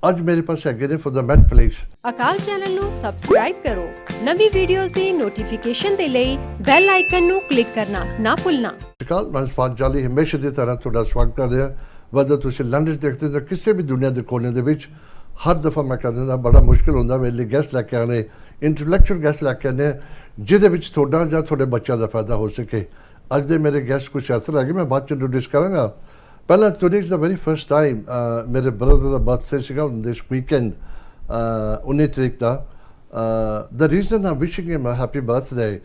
ਅੱਜ ਮੇਰੇ ਪਾਸ ਹੈਗੇ ਨੇ ਫॉर ਪਲੇਸ। ਅਕਾਲ ਚੈਨਲ ਨੂੰ ਸਬਸਕ੍ਰਾਈਬ ਕਰੋ। ਨਵੀਂ ਵੀਡੀਓਜ਼ ਦੀ ਨੋਟੀਫਿਕੇਸ਼ਨ ਦੇ ਲਈ ਬੈਲ ਆਈਕਨ ਨੂੰ ਕਲਿੱਕ ਕਰਨਾ ਨਾ ਭੁੱਲਣਾ। ਅਕਾਲ ਮੈਂ ਸਪਾਂਜਾਲੀ ਹਮੇਸ਼ਾ ਦੀ ਤਰ੍ਹਾਂ ਤੁਹਾਡਾ ਸਵਾਗਤ ਕਰ ਰਿਹਾ। ਵੈਦਰ ਤੁਸੀਂ ਲੰਡਨ ਦੇਖਦੇ ਹੋ ਕਿਸੇ ਵੀ ਦੁਨੀਆ ਦੇ ਕੋਨੇ ਦੇ ਵਿੱਚ ਹਰ ਦਫਾ ਮੈਂ ਕਹਿੰਦਾ ਬੜਾ ਮੁਸ਼ਕਿਲ ਹੁੰਦਾ ਮੇਰੇ ਲਈ ਗੈਸਟ ਲੈ ਕੇ ਆਉਣੇ, ਇੰਟੈਲੈਕਚੁਅਲ ਗੈਸਟ ਲੈ ਕੇ ਆਉਣੇ ਜਿਹਦੇ ਵਿੱਚ ਤੁਹਾਡਾ ਜਾਂ ਤੁਹਾਡੇ ਬੱਚਿਆਂ ਦਾ ਫਾਇਦਾ ਹੋ ਸਕੇ। ਅੱਜ ਦੇ ਮੇਰੇ ਗੈਸਟ ਕੁਛ ਇਸ ਤਰ੍ਹਾਂ ਹੈਗੇ, ਮੈਂ ਬਾਅਦ ਚ ਇੰਟਰੋਡਿਊਸ ਕਰਾਂਗਾ। ਪਹਿਲਾਂ today is the very first time ਮੇਰੇ ਬ੍ਰਦਰ ਦਾ ਬਰਥਡੇ ਸੀਗਾ ਦਿਸ ਵੀਕਐਂਡ 19 ਤਰੀਕ ਦਾ। The reason I'm wishing him happy birthday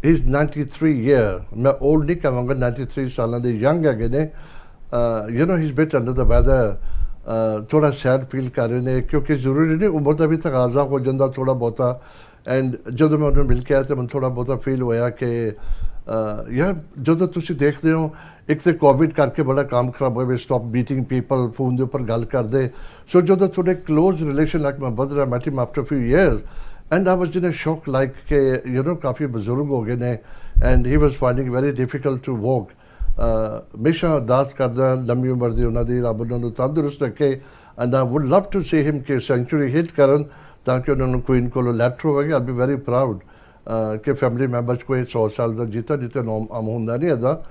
is 93 year. ਮੈਂ ਓਲਡ ਨਹੀਂ ਕਹਾਂਗਾ, 93 ਸਾਲਾਂ ਦੇ ਯੰਗ ਹੈਗੇ ਨੇ। You know he is bit under the weather, ਥੋੜ੍ਹਾ ਸੈਡ ਫੀਲ ਕਰ ਰਹੇ ਨੇ ਕਿਉਂਕਿ ਜ਼ਰੂਰੀ ਨਹੀਂ ਉਮਰ ਦਾ ਵੀ ਤਕਾਜ਼ਾ ਹੋ ਜਾਂਦਾ ਥੋੜ੍ਹਾ ਬਹੁਤਾ। ਐਂਡ ਜਦੋਂ ਮੈਂ ਉਹਨਾਂ ਨੂੰ ਮਿਲ ਕੇ ਆਇਆ ਤਾਂ ਮੈਨੂੰ ਥੋੜ੍ਹਾ ਬਹੁਤਾ ਫੀਲ ਹੋਇਆ ਕਿ ਯਾਰ ਜਦੋਂ ਤੁਸੀਂ ਦੇਖਦੇ ਹੋ ਇੱਕ ਤਾਂ ਕੋਵਿਡ ਕਰਕੇ ਬੜਾ ਕੰਮ ਖਰਾਬ ਹੋਇਆ, ਸਟਾਪ ਮੀਟਿੰਗ ਪੀਪਲ, ਫੋਨ ਦੇ ਉੱਪਰ ਗੱਲ ਕਰਦੇ। ਸੋ ਜਦੋਂ ਤੁਹਾਡੇ close relation like my brother, I met him after few years and I was in a shock like ਕਿ ਯੂ ਨੋ ਕਾਫੀ ਬਜ਼ੁਰਗ ਹੋ ਗਏ ਨੇ and he was finding very difficult to walk. ਹਮੇਸ਼ਾ ਅਰਦਾਸ ਕਰਦਾ ਲੰਮੀ ਉਮਰ ਦੀ ਉਹਨਾਂ ਦੀ, ਰੱਬ ਉਹਨਾਂ ਨੂੰ ਤੰਦਰੁਸਤ ਰੱਖੇ। And I would love to see him ਕਿ ਸੈਂਚੁਰੀ ਹਿੱਟ ਕਰਨ ਤਾਂ ਕਿ ਉਹਨਾਂ ਨੂੰ ਕੁਈਨ ਕੋਲੋਂ ਲੈਟਰ ਹੋਵੇਗੀ। ਆਈ ਬੀ ਵੈਰੀ ਪ੍ਰਾਊਡ ਕਿ ਫੈਮਿਲੀ ਮੈਂਬਰਸ ਕੋਈ 100 ਸਾਲ ਦਾ ਜੀਤਾ ਜਿੱਤੇ ਨਾਮ ਆਮ ਹੁੰਦਾ ਨਹੀਂ ਇਹਦਾ।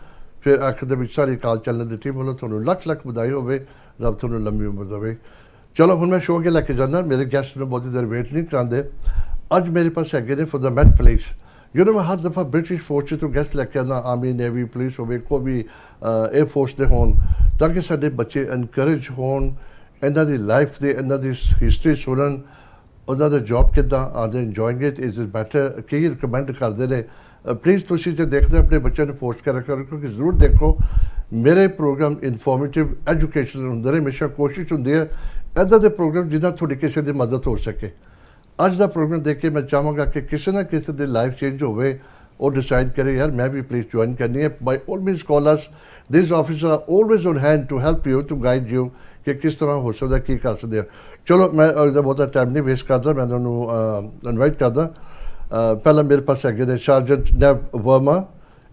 ਫਿਰ ਅੱਖ ਦੇ ਵਿੱਚ ਸਾਰੀ ਅਕਾਲ ਚੈਨਲ ਦੀ ਟੀਮ ਵੱਲੋਂ ਤੁਹਾਨੂੰ ਲੱਖ ਲੱਖ ਵਧਾਈ ਹੋਵੇ, ਰੱਬ ਤੁਹਾਨੂੰ ਲੰਮੀ ਉਮਰ ਦੇਵੇ। ਚਲੋ ਹੁਣ ਮੈਂ ਸ਼ੋਅ ਕੇ ਲੈ ਕੇ ਜਾਂਦਾ, ਮੇਰੇ ਗੈਸਟ ਨੂੰ ਬਹੁਤੀ ਦੇਰ ਵੇਟ ਨਹੀਂ ਕਰਾਉਂਦੇ। ਅੱਜ ਮੇਰੇ ਪਾਸ ਹੈਗੇ ਨੇ ਫॉर ਪਲੇਸ। ਯੂ ਨੋ ਮੈਂ ਹਰ ਦਫਾ ਬ੍ਰਿਟਿਸ਼ ਫੋਰਸ ਤੋਂ ਗੈਸਟ ਲੈ ਕੇ ਆਉਂਦਾ, ਆਰਮੀ ਨੇਵੀ ਪੁਲਿਸ ਹੋਵੇ, ਕੋਈ ਵੀ ਏਅਰ ਫੋਰਸ ਦੇ ਹੋਣ, ਤਾਂ ਕਿ ਸਾਡੇ ਬੱਚੇ ਐਨਕਰੇਜ ਹੋਣ, ਇਹਨਾਂ ਦੀ ਲਾਈਫ ਦੇ ਇਹਨਾਂ ਦੀ ਹਿਸਟਰੀ ਸੁਣਨ, ਉਹਨਾਂ ਦਾ ਜੌਬ ਕਿੱਦਾਂ ਆਉਂਦੇ, ਇੰਜੋਇੰਗ ਇਟ ਇਜ਼ ਬੈਟਰ। ਕਈ ਰਿਕਮੈਂਡ ਕਰਦੇ ਨੇ ਪਲੀਜ਼ ਤੁਸੀਂ ਜੇ ਦੇਖਦੇ ਆਪਣੇ ਬੱਚਿਆਂ ਨੂੰ ਪੋਸਟ ਕਰਿਆ ਕਰੋ ਕਿਉਂਕਿ ਜ਼ਰੂਰ ਦੇਖੋ ਮੇਰੇ ਪ੍ਰੋਗਰਾਮ ਇਨਫੋਰਮੇਟਿਵ ਐਜੂਕੇਸ਼ਨਲ ਹੁੰਦੇ ਨੇ। ਹਮੇਸ਼ਾ ਕੋਸ਼ਿਸ਼ ਹੁੰਦੀ ਹੈ ਇੱਦਾਂ ਦੇ ਪ੍ਰੋਗਰਾਮ ਜਿਨ੍ਹਾਂ ਤੁਹਾਡੀ ਕਿਸੇ ਦੀ ਮਦਦ ਹੋ ਸਕੇ। ਅੱਜ ਦਾ ਪ੍ਰੋਗਰਾਮ ਦੇਖ ਕੇ ਮੈਂ ਚਾਹਾਂਗਾ ਕਿ ਕਿਸੇ ਨਾ ਕਿਸੇ ਦੀ ਲਾਈਫ ਚੇਂਜ ਹੋਵੇ, ਉਹ ਡਿਸਾਈਡ ਕਰੇ ਯਾਰ ਮੈਂ ਵੀ ਪਲੀਜ਼ ਜੁਆਇਨ ਕਰਨੀ ਹੈ। By all means call us, this officer are always on hand to help you, to guide you ਕਿ ਕਿਸ ਤਰ੍ਹਾਂ ਹੋ ਸਕਦਾ, ਕੀ ਕਰ ਸਕਦੇ ਆ। ਚਲੋ ਮੈਂ ਉਹਦਾ ਬਹੁਤਾ ਟਾਈਮ ਨਹੀਂ ਵੇਸਟ ਕਰਦਾ, ਮੈਂ ਤੁਹਾਨੂੰ ਇਨਵਾਈਟ ਕਰਦਾ। ਪਹਿਲਾਂ ਮੇਰੇ ਪਾਸ ਹੈਗੇ ਨੇ sergeant Nav Verma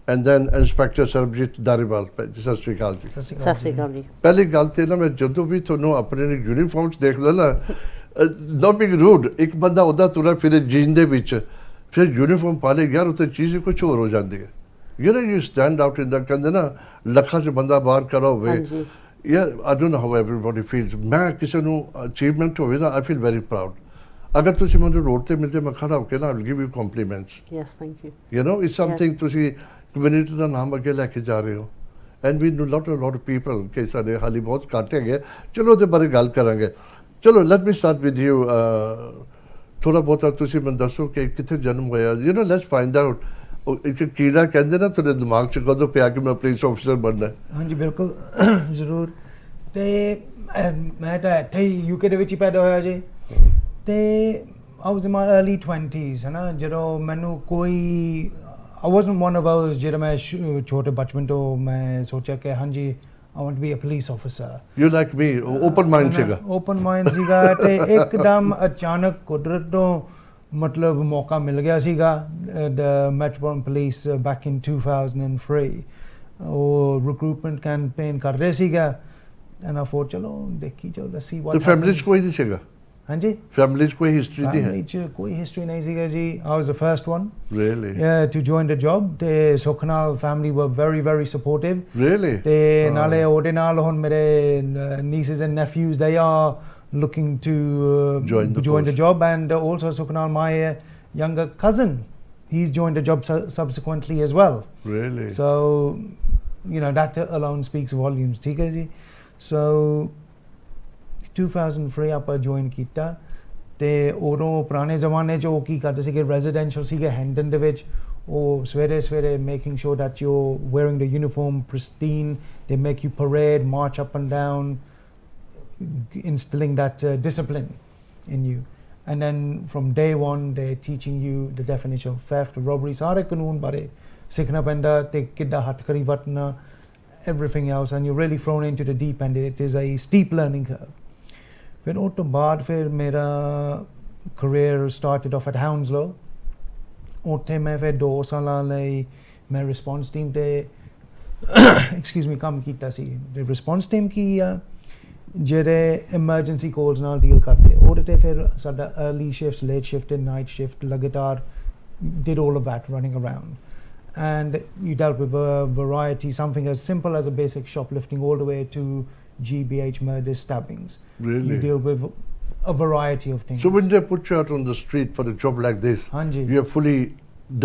and then inspector Sarbjit Dhaliwal. ਸਤਿ ਸ਼੍ਰੀ ਅਕਾਲ ਜੀ। ਸਤਿ ਸ਼੍ਰੀ ਅਕਾਲ ਜੀ। ਪਹਿਲੀ ਗੱਲ ਤੇ ਨਾ ਮੈਂ ਜਦੋਂ ਵੀ ਤੁਹਾਨੂੰ ਆਪਣੇ ਯੂਨੀਫਾਰਮ 'ਚ ਦੇਖਦਾ ਨਾ, ਨੋਟ ਬੀਇੰਗ ਰੂਡ, ਇੱਕ ਬੰਦਾ ਉਹਦਾ ਤੁਰਿਆ ਫਿਰੇ ਜੀਨ ਦੇ ਵਿੱਚ, ਫਿਰ ਯੂਨੀਫਾਰਮ ਪਾ ਲੇ ਯਾਰ ਉੱਥੇ ਚੀਜ਼ ਕੁਛ ਹੋਰ ਹੋ ਜਾਂਦੀ ਹੈ। You know you stand out in the, ਕਹਿੰਦੇ ਨਾ ਲੱਖਾਂ 'ਚ ਬੰਦਾ ਬਾਹਰ ਖੜਾ ਹੋਵੇ। ਯਾਰ I don't know how everybody feels. ਮੈਂ ਕਿਸੇ ਨੂੰ ਅਚੀਵਮੈਂਟ ਹੋਵੇ ਨਾ ਆਈ ਫੀਲ ਵੈਰੀ ਪ੍ਰਾਊਡ। ਅਗਰ ਤੁਸੀਂ ਮੈਨੂੰ ਰੋਡ ਤੇ ਮਿਲਦੇ ਮੈਂ ਖੜਾ ਹੋ ਕੇ ਨਾ I will give you compliments. Yes thank you. You know it's something, ਤੁਸੀਂ ਕਮਿਊਨਿਟੀ ਦਾ ਨਾਮ ਅੱਗੇ ਲੈ ਕੇ ਜਾ ਰਹੇ ਹੋ। And we know lot of people ਕਿ ਸਾਡੇ ਹਾਲੀ ਬਹੁਤ ਘੱਟ ਹੈਗੇ। ਚਲੋ ਉਹਦੇ ਬਾਰੇ ਗੱਲ ਕਰਾਂਗੇ। ਚਲੋ let me start with you. ਥੋੜ੍ਹਾ ਬਹੁਤਾ ਤੁਸੀਂ ਮੈਨੂੰ ਦੱਸੋ ਕਿ ਕਿੱਥੇ ਜਨਮ ਹੋਇਆ। You know let's find out. ਇੱਕ ਕੀੜਾ ਕਹਿੰਦੇ ਨਾ ਤੁਹਾਡੇ ਦਿਮਾਗ 'ਚ ਕਦੋਂ ਪਿਆ ਕਿ ਮੈਂ ਪੁਲਿਸ ਆਫਿਸਰ ਬਣਨਾ। ਹਾਂਜੀ ਬਿਲਕੁਲ ਜ਼ਰੂਰ। ਅਤੇ ਮੈਂ ਤਾਂ ਇੱਥੇ ਹੀ ਯੂਕੇ ਦੇ ਵਿੱਚ ਹੀ ਪੈਦਾ ਹੋਇਆ ਜੀ। ਅਤੇ ਆਈ was in my early 20s ਹੈ ਨਾ, ਜਦੋਂ ਮੈਨੂੰ ਕੋਈ I wasn't one of those ਜਿਹੜਾ ਮੈਂ ਛੋਟੇ ਬਚਪਨ ਤੋਂ ਮੈਂ ਸੋਚਿਆ ਕਿ ਹਾਂਜੀ I want to be a police officer. You like me, open mind ਸੀਗਾ। ਓਪਨ ਮਾਈਂਡ ਸੀਗਾ ਅਤੇ ਇੱਕਦਮ ਅਚਾਨਕ ਕੁਦਰਤ ਤੋਂ ਮਤਲਬ ਮੌਕਾ ਮਿਲ ਗਿਆ ਸੀਗਾ। ਦ ਮੈਟਰੋਪੋਲੀਟਨ ਪੁਲਿਸ ਬੈਕ ਇਨ 2003 ਉਹ ਰਿਕਰੂਟਮੈਂਟ ਕੈਂਪੇਨ ਕਰ ਰਹੇ ਸੀਗਾ। ਐਂਡ ਆਈ ਥੌਟ ਚਲੋ ਦੇਖੀ ਚਲੋ ਲੈਟਸ ਸੀ ਵਾਟ। ਫੈਮਿਲੀ 'ਚ ਕੋਈ ਨਹੀਂ ਸੀਗਾ? ਹਾਂਜੀ, ਫੈਮਿਲੀ 'ਚ ਕੋਈ ਹਿਸਟਰੀ ਨਹੀਂ ਹੈ? ਫੈਮਿਲੀ 'ਚ ਕੋਈ ਹਿਸਟਰੀ ਨਹੀਂ ਸੀਗਾ ਜੀ। I was the first one really to join the job. ਅਤੇ ਸੁੱਖ ਨਾਲ ਫੈਮਿਲੀ ਵਰ ਵੈਰੀ ਵੈਰੀ ਸਪੋਰਟਿਵ। ਰੀਅਲੀ? ਅਤੇ ਨਾਲੇ ਉਹਦੇ ਨਾਲ ਹੁਣ ਮੇਰੇ ਨੀਸਿਸ and nephews they are looking to join the job, and also Sukhna, my younger cousin, he's joined the job subsequently as well. Really? So you know that alone speaks volumes. ठीक है जी। So 2003 ਆਪਾਂ join ਕੀਤਾ ਤੇ ਉਦੋਂ ਪੁਰਾਣੇ ਜ਼ਮਾਨੇ 'ਚ ਉਹ ਕੀ ਕਰਦੇ ਸੀਗੇ, ਰੈਜ਼ੀਡੈਂਸ਼ੀਅਲ ਸੀਗੇ ਹੈਂਡਨ ਦੇ ਵਿੱਚ। ਉਹ ਸਵੇਰੇ ਸਵੇਰੇ making sure that you're wearing the uniform pristine, they make you parade, march up and down, instilling that discipline in you. And then from day one they're teaching you the definition of theft, robbery, ਸਾਰੇ ਕਾਨੂੰਨ ਬਾਰੇ ਸਿੱਖਣਾ ਪੈਂਦਾ ਤੇ ਕਿੱਦਾਂ ਹੱਥਕੜੀ ਵਰਤਣਾ, everything else, and you're really thrown into the deep end. It is a steep learning curve. ਫਿਰ ਉਹ ਤੋਂ ਬਾਅਦ ਫਿਰ ਮੇਰਾ career started off at Hounslow. ਉੱਥੇ ਮੈਂ ਫਿਰ 2 ਸਾਲਾਂ ਲਈ ਮੈਂ response team ਤੇ excuse me ਕੰਮ ਕੀਤਾ ਸੀ। ਰਿਸਪੌਂਸ ਟੀਮ ਕੀ ਆ ਜਿਹੜੇ emergency calls ਨਾਲ deal ਕਰਦੇ ਉਹਦੇ ਤੇ ਫਿਰ ਸਾਡਾ early shifts, late shift and night shift ਲਗਾਤਾਰ did all of that running around. And you dealt with a variety, something as simple as a basic shoplifting all the way to GBH murders, stabbings. Really? You deal with a variety of things. So when they put you out on the street for a job like this, Hanji. you are fully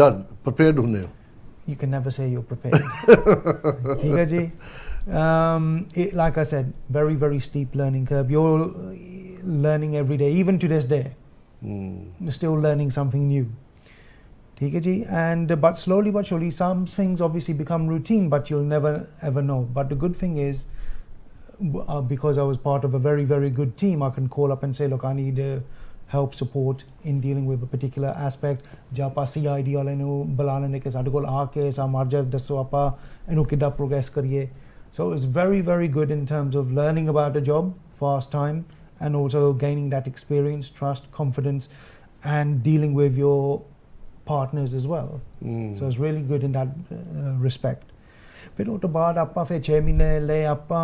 done, prepared hunde ho? You can never say you're prepared. ठीक है जी. Like I said, very, very steep learning curve. You're learning every day, even to this day. You're still learning something new. ठीक है जी. And but slowly but surely, some things obviously become routine, but you'll never ever know. But the good thing is, because I was part of a very, very good team, I can call up and say, look, I need help, support in dealing with a particular aspect. ਜਾਂ ਆਪਾਂ CID ਵਾਲੇ ਨੂੰ ਬੁਲਾ ਲੈਂਦੇ ਕਿ ਸਾਡੇ ਕੋਲ ਆ ਕੇ ਮਾਰਜਾ ਦੱਸੋ ਆਪਾਂ ਇਹਨੂੰ ਕਿੱਦਾਂ ਪ੍ਰੋਗਰੈਸ ਕਰੀਏ. So it was very, very good in terms of learning about a job, fast time, and also gaining that experience, trust, confidence, and dealing with your partners as well. So it's really good in that respect. ਫਿਰ ਉਹ ਤੋਂ ਬਾਅਦ ਆਪਾਂ ਫਿਰ 6 ਮਹੀਨੇ ਲਈ ਆਪਾਂ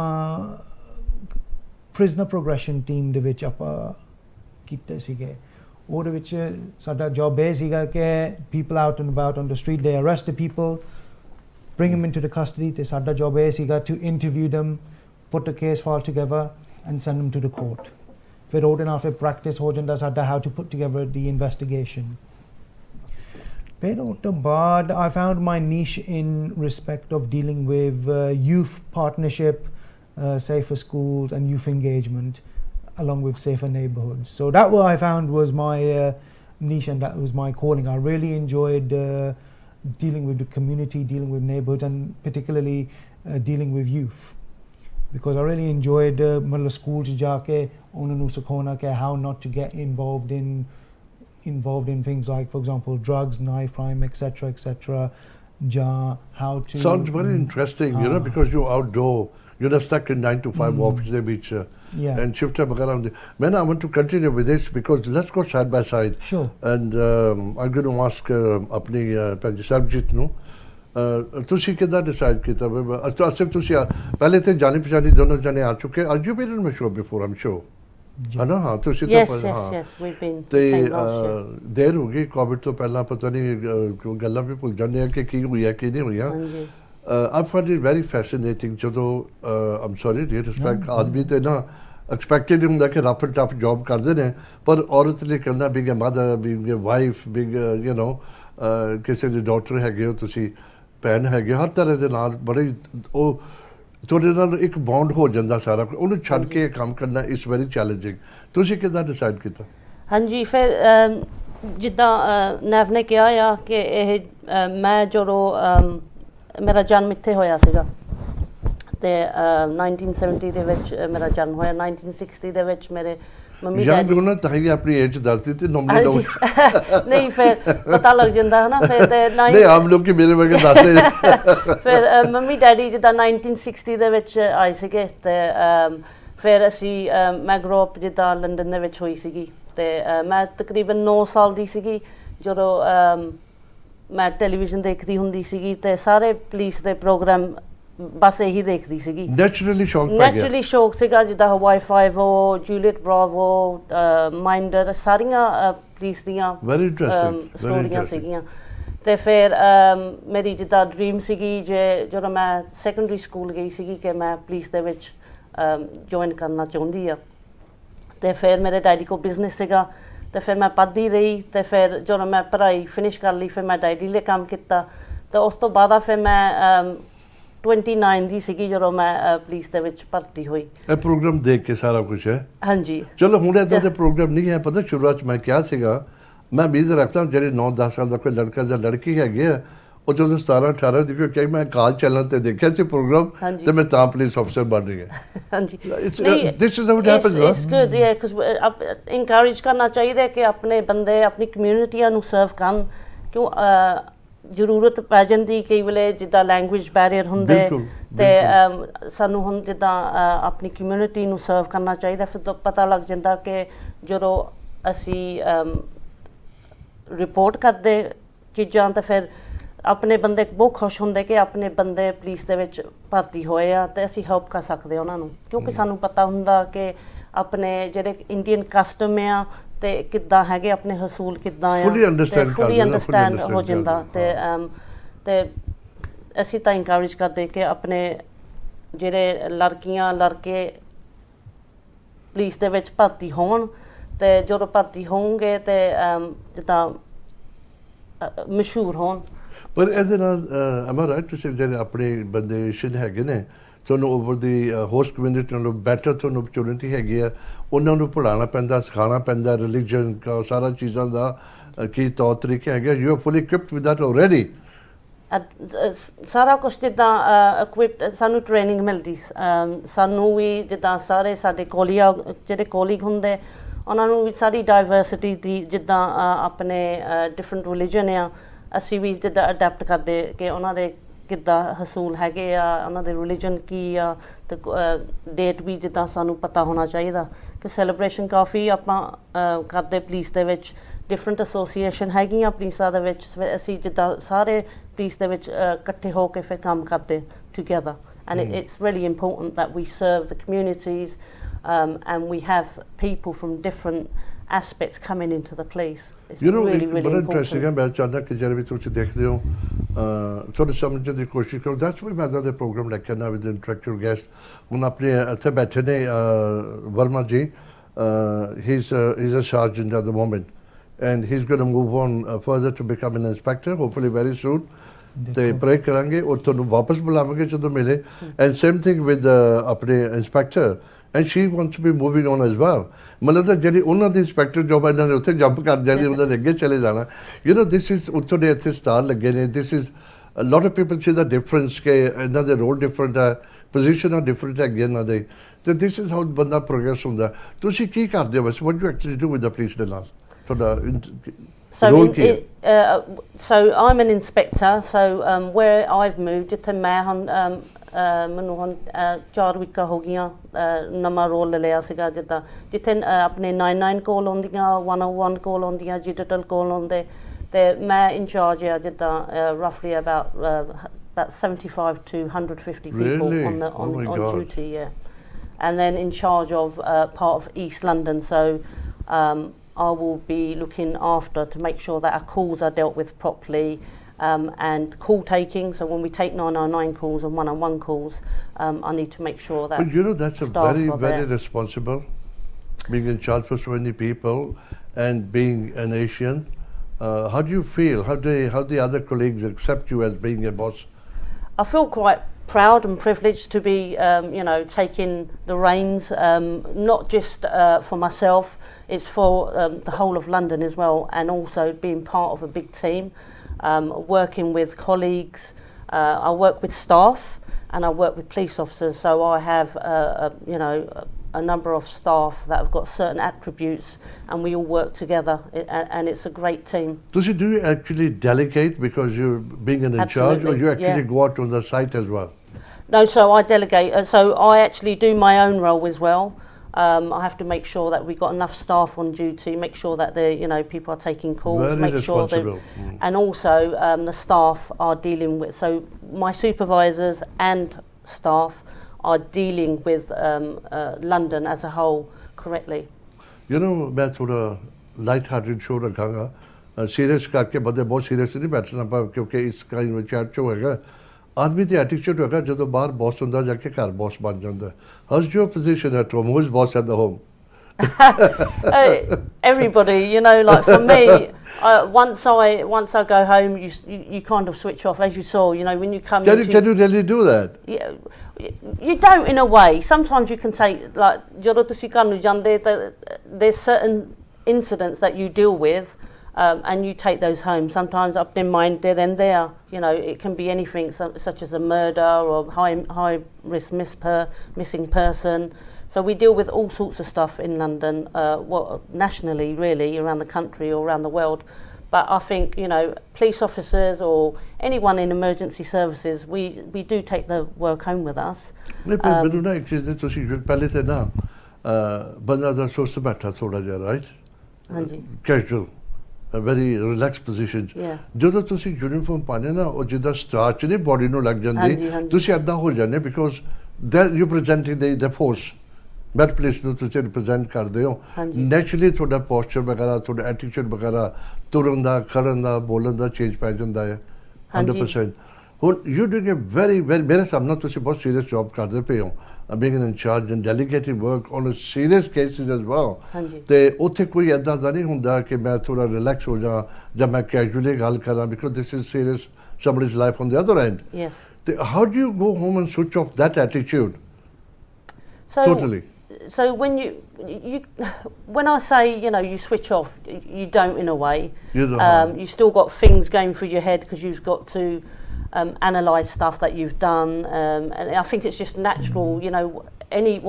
prisoner progression team ਦੇ ਵਿੱਚ ਆਪਾਂ ਕੀਤੇ ਸੀਗੇ. ਉਹਦੇ ਵਿੱਚ ਸਾਡਾ job ਇਹ ਸੀਗਾ ਕਿ people out and about on the street, they arrested people, bring them into the custody. ਤੇ ਸਾਡਾ job ਇਹ ਸੀਗਾ to interview them, put the case file together and send them to the court. ਫਿਰ ਉਹਦੇ ਨਾਲ ਫਿਰ practice ਹੋ ਜਾਂਦਾ ਸਾਡਾ how to put together the investigation. Then after that, I found my niche in respect of dealing with youth partnership, safer schools and youth engagement, along with safer neighborhoods. So that what I found was my niche, and that was my calling. I really enjoyed dealing with the community, dealing with neighborhoods, and particularly dealing with youth, because I really enjoyed schools jaake ਉਹਨਾਂ ਨੂੰ ਸਿਖਾਉਣਾ ਕਿ how not to get involved in things like, for example, drugs, knife crime, etc. How to sounds very interesting, you know, because you're outdoor, you're not stuck in 9 to 5 office ਦੇ ਵਿੱਚ and shift ਵਗੈਰਾ ਹੁੰਦੇ. Man, I want to continue with this because let's go side by side. Sure. And I'm going to ask ਆਪਣੀ ਭੈਣ ਸਰਬਜੀਤ ਨੂੰ ਤੁਸੀਂ ਕਿੱਦਾਂ decide ਕੀਤਾ ਅਸਲ ਤੁਸੀਂ ਪਹਿਲੇ ਤੇ ਜਾਣੀ ਪਛਾਣੀ ਦੋਨੋਂ ਜਣੇ ਆ ਚੁੱਕੇ ਅੱਜ you been in my show before Aam show ਹੈ ਨਾ ਹਾਂ ਤੁਸੀਂ yes we've been ਤੇ ਦੇਰ ਹੋ ਗਈ ਕੋਵਿਡ ਤੋਂ ਪਹਿਲਾਂ ਪਤਾ ਨਹੀਂ ਗੱਲਾਂ ਵੀ ਭੁੱਲ ਜਾਂਦੇ ਆ ਕਿ ਕੀ ਹੋਇਆ ਕੀ ਨਹੀਂ ਹੋਇਆ. I find it very fascinating ਜਦੋਂ I'm sorry dear respect ਆਦਮੀ ਤੇ ਨਾ ਐਕਸਪੈਕਟਡ ਹੁੰਦਾ ਕਿ ਰਫ ਐਂਡ ਟਫ ਜੌਬ ਕਰਦੇ ਨੇ ਪਰ ਔਰਤ ਲਈ ਕਰਨਾ big mother big wife big you know ਕਿਸੇ ਦੀ ਡਾਕਟਰ ਹੈਗੇ ਹੋ ਤੁਸੀਂ ਭੈਣ ਹੈਗੇ ਹਰ ਤਰ੍ਹਾਂ ਦੇ ਨਾਲ ਬੜੇ ਉਹ ਤੁਹਾਡੇ ਨਾਲ ਇੱਕ ਬੌਂਡ ਹੋ ਜਾਂਦਾ ਸਾਰਾ ਉਹਨੂੰ ਛੱਡ ਕੇ ਕੰਮ ਕਰਨਾ ਇਸ ਵੈਰੀ ਚੈਲੰਜਿੰਗ. ਤੁਸੀਂ ਕਿੱਦਾਂ ਡਿਸਾਈਡ ਕੀਤਾ? ਹਾਂਜੀ ਫਿਰ ਜਿੱਦਾਂ ਨੈਵ ਨੇ ਕਿਹਾ ਆ ਕਿ ਇਹ ਮੈਂ ਜਦੋਂ ਮੇਰਾ ਜਨਮ ਇੱਥੇ ਹੋਇਆ ਸੀਗਾ ਅਤੇ 1970 ਦੇ ਵਿੱਚ ਮੇਰਾ ਜਨਮ ਹੋਇਆ. 1960 ਦੇ ਵਿੱਚ ਮੇਰੇ ਮੰਮੀ ਡੈਡੀ ਤਾਂ ਆਪਣੀ ਏਜ ਦੱਸਦੀ ਤੇ ਨਹੀਂ ਫਿਰ ਪਤਾ ਲੱਗ ਜਾਂਦਾ ਹੈ ਨਾ ਫਿਰ ਤੇ ਨਹੀਂ ਆਮ ਲੋਕ ਮੇਰੇ ਵਰਗੇ ਦੱਸਦੇ ਫਿਰ ਮੰਮੀ ਡੈਡੀ ਜਿੱਦਾਂ 1960 ਦੇ ਵਿੱਚ ਆਏ ਸੀਗੇ ਅਤੇ ਫਿਰ ਅਸੀਂ ਮੈਂ ਗਰੋ ਅਪ ਜਿੱਦਾਂ ਲੰਡਨ ਦੇ ਵਿੱਚ ਹੋਈ ਸੀਗੀ ਅਤੇ ਮੈਂ ਤਕਰੀਬਨ 9 ਸਾਲ ਦੀ ਸੀਗੀ ਜਦੋਂ ਮੈਂ ਟੈਲੀਵਿਜ਼ਨ ਦੇਖਦੀ ਹੁੰਦੀ ਸੀਗੀ ਅਤੇ ਸਾਰੇ ਪੁਲਿਸ ਦੇ ਪ੍ਰੋਗਰਾਮ ਬਸ ਇਹੀ ਦੇਖਦੀ ਸੀਗੀ. ਨੈਚੁਰਲੀ ਸ਼ੌਕ ਸੀਗਾ ਜਿੱਦਾਂ ਹਵਾਈ 5 ਉਹ ਜੂਲੀਅਟ ਬਰਾਵੋ ਮਾਈਂਡਰ ਸਾਰੀਆਂ ਪੁਲਿਸ ਦੀਆਂ ਸਟੋਰੀਆਂ ਸੀਗੀਆਂ. ਅਤੇ ਫਿਰ ਮੇਰੀ ਜਿੱਦਾਂ ਡਰੀਮ ਸੀਗੀ ਜਦੋਂ ਮੈਂ ਸੈਕੰਡਰੀ ਸਕੂਲ ਗਈ ਸੀਗੀ ਕਿ ਮੈਂ ਪੁਲਿਸ ਦੇ ਵਿੱਚ ਜੁਆਇਨ ਕਰਨਾ ਚਾਹੁੰਦੀ ਆ. ਅਤੇ ਫਿਰ ਮੇਰੇ ਡੈਡੀ ਕੋਲ ਬਿਜ਼ਨਸ ਸੀਗਾ ਅਤੇ ਫਿਰ ਮੈਂ ਪੜ੍ਹਦੀ ਰਹੀ ਅਤੇ ਫਿਰ ਜਦੋਂ ਮੈਂ ਪੜ੍ਹਾਈ ਫਿਨਿਸ਼ ਕਰ ਲਈ ਫਿਰ ਮੈਂ ਡੈਡੀ ਲਈ ਕੰਮ ਕੀਤਾ ਅਤੇ ਉਸ ਤੋਂ ਬਾਅਦ ਫਿਰ ਮੈਂ 29 ਦੀ ਸੀਗੀ ਜਦੋਂ ਮੈਂ ਪੁਲਿਸ ਦੇ ਵਿੱਚ ਭਰਤੀ ਹੋਈ. ਇਹ ਪ੍ਰੋਗਰਾਮ ਦੇਖ ਕੇ ਸਾਰਾ ਕੁਛ ਹੈ? ਹਾਂਜੀ. ਚਲੋ ਹੁਣ ਇੱਦਾਂ ਦੇ ਪ੍ਰੋਗਰਾਮ ਨਹੀਂ ਹੈ ਪਤਾ ਸ਼ੁਰੂਆਤ 'ਚ ਮੈਂ ਕਿਹਾ ਸੀਗਾ ਮੈਂ ਉਮੀਦ ਰੱਖਦਾ ਜਿਹੜੇ 9-10 ਸਾਲ ਦਾ ਕੋਈ ਲੜਕਾ ਜਾਂ ਲੜਕੀ ਹੈਗੇ ਆ ਉਹ ਜਦੋਂ 17-18 ਦੀ ਕਿਉਂਕਿ ਮੈਂ ਅਕਾਲ ਚੈਨਲ ਤੇ ਦੇਖਿਆ ਸੀ ਪ੍ਰੋਗਰਾਮ ਤੇ ਮੈਂ ਤਾਂ ਪੁਲਿਸ ਅਫਸਰ ਬਣ ਰਹੀ ਹਾਂ. ਹਾਂਜੀ this is how it happens. It's good yeah because encourage ਕਰਨਾ ਚਾਹੀਦਾ ਕਿ ਆਪਣੇ ਬੰਦੇ ਆਪਣੀ ਕਮਿਊਨਿਟੀਆਂ ਨੂੰ ਸਰਵ ਕਰਨ ਕਿਉਂ ਜ਼ਰੂਰਤ ਪੈ ਜਾਂਦੀ ਕਈ ਵੇਲੇ ਜਿੱਦਾਂ ਲੈਂਗੁਏਜ ਬੈਰੀਅਰ ਹੁੰਦੇ ਅਤੇ ਸਾਨੂੰ ਹੁਣ ਜਿੱਦਾਂ ਆਪਣੀ ਕਮਿਊਨਿਟੀ ਨੂੰ ਸਰਵ ਕਰਨਾ ਚਾਹੀਦਾ ਫਿਰ ਪਤਾ ਲੱਗ ਜਾਂਦਾ ਕਿ ਜਦੋਂ ਅਸੀਂ ਰਿਪੋਰਟ ਕਰਦੇ ਚੀਜ਼ਾਂ ਤਾਂ ਫਿਰ ਆਪਣੇ ਬੰਦੇ ਬਹੁਤ ਖੁਸ਼ ਹੁੰਦੇ ਕਿ ਆਪਣੇ ਬੰਦੇ ਪੁਲਿਸ ਦੇ ਵਿੱਚ ਭਰਤੀ ਹੋਏ ਆ ਤੇ ਅਸੀਂ ਹੈਲਪ ਕਰ ਸਕਦੇ ਉਹਨਾਂ ਨੂੰ ਕਿਉਂਕਿ ਸਾਨੂੰ ਪਤਾ ਹੁੰਦਾ ਕਿ ਆਪਣੇ ਜਿਹੜੇ ਇੰਡੀਅਨ ਕਸਟਮ ਆ ਤੇ ਕਿੱਦਾਂ ਹੈਗੇ ਆਪਣੇ ਹਸੂਲ ਕਿੱਦਾਂ ਆ ਫੁੱਲੀ ਅੰਡਰਸਟੈਂਡ ਹੋ ਜਾਂਦਾ ਤੇ ਅਸੀਂ ਤਾਂ ਇਨਕਰੇਜ ਕਰਦੇ ਕਿ ਆਪਣੇ ਜਿਹੜੇ ਲੜਕੀਆਂ ਲੜਕੇ ਪੁਲਿਸ ਦੇ ਵਿੱਚ ਭਰਤੀ ਹੋਣ ਤੇ ਜਦੋਂ ਭਰਤੀ ਹੋਣਗੇ ਤੇ ਜਿੱਦਾਂ ਮਸ਼ਹੂਰ ਹੋਣ ਪਰ ਇਹਦੇ ਨਾਲ am I right to say ਜਿਹੜੇ ਆਪਣੇ ਬੰਦੇ ਏਸ਼ੀਅਨ ਹੈਗੇ ਨੇ ਤੁਹਾਨੂੰ ਓਵਰ ਦੀ ਹੋਸਟ ਕਮਿਊਨਿਟੀ ਨਾਲੋਂ ਬੈਟਰ ਤੁਹਾਨੂੰ ਓਪਰਚੁਨਿਟੀ ਹੈਗੀ ਆ ਉਹਨਾਂ ਨੂੰ ਪੜ੍ਹਾਉਣਾ ਪੈਂਦਾ ਸਿਖਾਉਣਾ ਪੈਂਦਾ ਰਿਲੀਜਨ ਦਾ ਸਾਰਾ ਚੀਜ਼ਾਂ ਦਾ ਕੀ ਤੌਰ ਤਰੀਕੇ ਹੈਗੇ you are fully equipped with that already ਸਾਰਾ ਕੁਛ ਜਿੱਦਾਂ ਇਕਵਿਪਡ ਸਾਨੂੰ ਟ੍ਰੇਨਿੰਗ ਮਿਲਦੀ ਸਾਨੂੰ ਵੀ ਜਿੱਦਾਂ ਸਾਰੇ ਸਾਡੇ ਜਿਹੜੇ ਕੋਲੀਗ ਹੁੰਦੇ ਉਹਨਾਂ ਨੂੰ ਵੀ ਸਾਰੀ ਡਾਈਵਰਸਿਟੀ ਦੀ ਜਿੱਦਾਂ ਆਪਣੇ ਡਿਫਰੈਂਟ ਰਿਲੀਜਨ ਆ ਅਸੀਂ ਵੀ ਜਿੱਦਾਂ ਅਡੈਪਟ ਕਰਦੇ ਕਿ ਉਹਨਾਂ ਦੇ ਕਿੱਦਾਂ ਹਸੂਲ ਹੈਗੇ ਆ ਉਹਨਾਂ ਦੇ ਰਿਲੀਜਨ ਕੀ ਆ ਤੇ ਡੇਟ ਵੀ ਜਿੱਦਾਂ ਸਾਨੂੰ ਪਤਾ ਹੋਣਾ ਚਾਹੀਦਾ ਕਿ ਸੈਲੀਬ੍ਰੇਸ਼ਨ ਕਾਫੀ ਆਪਾਂ ਕਰਦੇ ਪੁਲਿਸ ਦੇ ਵਿੱਚ ਡਿਫਰੈਂਟ ਐਸੋਸੀਏਸ਼ਨ ਹੈਗੀਆਂ ਪੁਲਿਸਾਂ ਦੇ ਵਿੱਚ ਅਸੀਂ ਜਿੱਦਾਂ ਸਾਰੇ ਪੁਲਿਸ ਦੇ ਵਿੱਚ ਇਕੱਠੇ ਹੋ ਕੇ ਫਿਰ ਕੰਮ ਕਰਦੇ together and it's really important that we serve the communities and we have people from different aspects coming into the police. It's really important. Interesting ਮੈਂ ਚਾਹੁੰਦਾ ਕਿ ਜਿਹੜੇ ਵੀ ਤੁਸੀਂ ਦੇਖਦੇ ਹੋ ਥੋੜਾ ਸਮਝਣ ਦੀ ਕੋਸ਼ਿਸ਼ ਕਰੋ that's why ਮੈਂ ਦਾ ਪ੍ਰੋਗਰਾਮ ਲੈ ਕੇ ਆਉਣਾ with intellectual guest ਹੁਣ ਆਪਣੇ ਇੱਥੇ ਬੈਠੇ ਨੇ ਵਰਮਾ ਜੀ he's a sergeant at the moment and he's going to move on further to become an inspector hopefully very soon ਤੇ ਪ੍ਰੇ ਕਰਾਂਗੇ ਔਰ ਤੁਹਾਨੂੰ ਵਾਪਸ ਬੁਲਾਵਾਂਗੇ ਜਦੋਂ ਮਿਲੇ ਐਂਡ ਸੇਮ ਥਿੰਗ ਵਿਦ ਆਪਣੇ inspector and she wants to be moving on as well ਮਤਲਬ ਤਾਂ ਜਿਹੜੀ ਉਹਨਾਂ ਦੀ ਇੰਸਪੈਕਟਰ ਜੋਬ ਇਹਨਾਂ ਨੇ ਉੱਥੇ ਜੰਪ ਕਰ ਜਾਣੀ ਉਹਨਾਂ ਦੇ ਅੱਗੇ ਚਲੇ ਜਾਣਾ ਯੂ ਨੋ ਦਿਸ ਇਜ਼ ਉੱਥੋਂ ਦੇ ਇੱਥੇ ਸਟਾਰ ਲੱਗੇ ਨੇ this is lot of people see the difference ਕਿ ਇਹਨਾਂ ਦੇ ਰੋਲ ਡਿਫਰੈਂਟ ਹੈ ਪੋਜੀਸ਼ਨ ਆ ਡਿਫਰੈਂਟ ਹੈਗੇ ਇਹਨਾਂ ਦੇ ਤੇ ਦਿਸ ਇਜ਼ ਹਾਊ ਬੰਦਾ ਪ੍ਰੋਗਰੈਸ ਹੁੰਦਾ ਤੁਸੀਂ ਕੀ ਕਰਦੇ ਹੋ ਬਸ what you actually do with the police ਦੇ ਨਾਲ ਤੁਹਾਡਾ So I'm an inspector. So where I've moved, ਜਿੱਥੇ ਮੈਂ ਹੁਣ ਮੈਨੂੰ ਹੁਣ 4 ਵੀਕਾਂ ਹੋ ਗਈਆਂ ਨਵਾਂ ਰੋਲ ਲੈ ਲਿਆ ਸੀਗਾ ਜਿੱਦਾਂ ਜਿੱਥੇ ਆਪਣੇ 99 ਕੋਲ ਆਉਂਦੀਆਂ 101 ਕੋਲ ਆਉਂਦੀਆਂ ਡਿਜੀਟਲ ਕੋਲ ਆਉਂਦੇ ਤੇ ਮੈਂ ਇੰਚਾਰਜ ਆ ਜਿੱਦਾਂ roughly about 75 to 150 people on duty, and then in charge of part of East London. So I will be looking after to make sure that our calls are dealt with properly and call taking. So when we take 999 calls and 101 calls, I need to make sure that. But you know that's very responsible, being in charge for so many people and being an Asian. How do you feel? How the other colleagues accept you as being a boss? I feel quite proud and privileged to be, taking the reins, not just for myself, it's for the whole of London as well, and also being part of a big team, working with colleagues. I work with staff and I work with police officers, so I have, a number of staff that have got certain attributes and we all work together and it's a great team. Do you actually delegate because you're being in charge, or you actually go out on the site as well? No, so I delegate. So I actually do my own role as well. I have to make sure that we've got enough staff on duty, make sure that people are taking calls, very make sure that, and also the staff are dealing with. So my supervisors and staff are dealing with London as a whole correctly. You know, मैं थोड़ा light-hearted show रखांगा, serious करके बंदे बहुत serious नहीं बैठना पर क्योंकि इसका chat show हैगा, आदमी की attitude हैगा जब बाहर boss होता जाके घर boss बन जाता है. How's your position at home? Who's boss at the home? Everybody, like for me, once I go home, you kind of switch off, as you saw. When you come. Can you really do that? Yeah, you don't in a way. Sometimes you can take there's certain incidents that you deal with, and you take those home. Sometimes up in mind there and there. It can be anything such as a murder or high risk missing person. So we deal with all sorts of stuff in London, nationally really, around the country or around the world. But I think, police officers or anyone in emergency services, we do take the work home with us. Right? ਹਾਂਜੀ Casual. a very relaxed position. Yeah. ਜਦੋਂ ਤੁਸੀਂ uniform ਪਾਣੇ ਨਾ ਉਹ ਜਿੱਦਾਂ starch ਨਹੀਂ body ਨੂੰ ਲੱਗ ਹਾਂਜੀ, ਜਾਂਦੀ ਹਾਂਜੀ। ਤੁਸੀਂ ਅੱਧਾ ਹੋ ਜਾਂਦੇ because that you presenting the force that place ਨੂੰ ਤੁਸੀਂ ਰਿਪਰੈਜ਼ੈਂਟ ਕਰਦੇ ਹੋ ਹਾਂਜੀ। ਨੈਚੁਰਲੀ ਤੁਹਾਡਾ ਪੋਸਚਰ ਵਗੈਰਾ ਤੁਹਾਡਾ ਐਟੀਟਿਊਡ ਵਗੈਰਾ ਤੁਰਨ ਦਾ ਕਰਨ ਦਾ ਬੋਲਣ ਦਾ ਚੇਂਜ ਪੈ ਜਾਂਦਾ ਹੈ 100%. ਹੁਣ ਯੂ ਡੂਇੰਗ ਅ ਵੈਰੀ ਮੇਰੇ ਸਾਹਮਣੇ ਤੁਸੀਂ ਬਹੁਤ ਸੀਰੀਅਸ ਜੌਬ ਕਰਦੇ ਪਏ ਹੋ being in charge and delegating work on a serious cases as well. ਹਾਂਜੀ। ਤੇ ਉੱਥੇ ਕੋਈ ਏਦਾਂ ਦਾ ਨਹੀਂ ਹੁੰਦਾ ਕਿ ਮੈਂ ਥੋੜਾ ਰਿਲੈਕਸ ਹੋ ਜਾ ਜਾਂ ਮੈਂ ਕੈਜੂਅਲੀ ਗੱਲ ਕਰਾਂ because this is serious somebody's life on the other end. Yes. How do you go home and switch off that attitude? So Totally. So when when I say you switch off, you don't in a way. You don't. You still got things going through your head because you've got to analyse stuff that you've done, and I think it's just natural.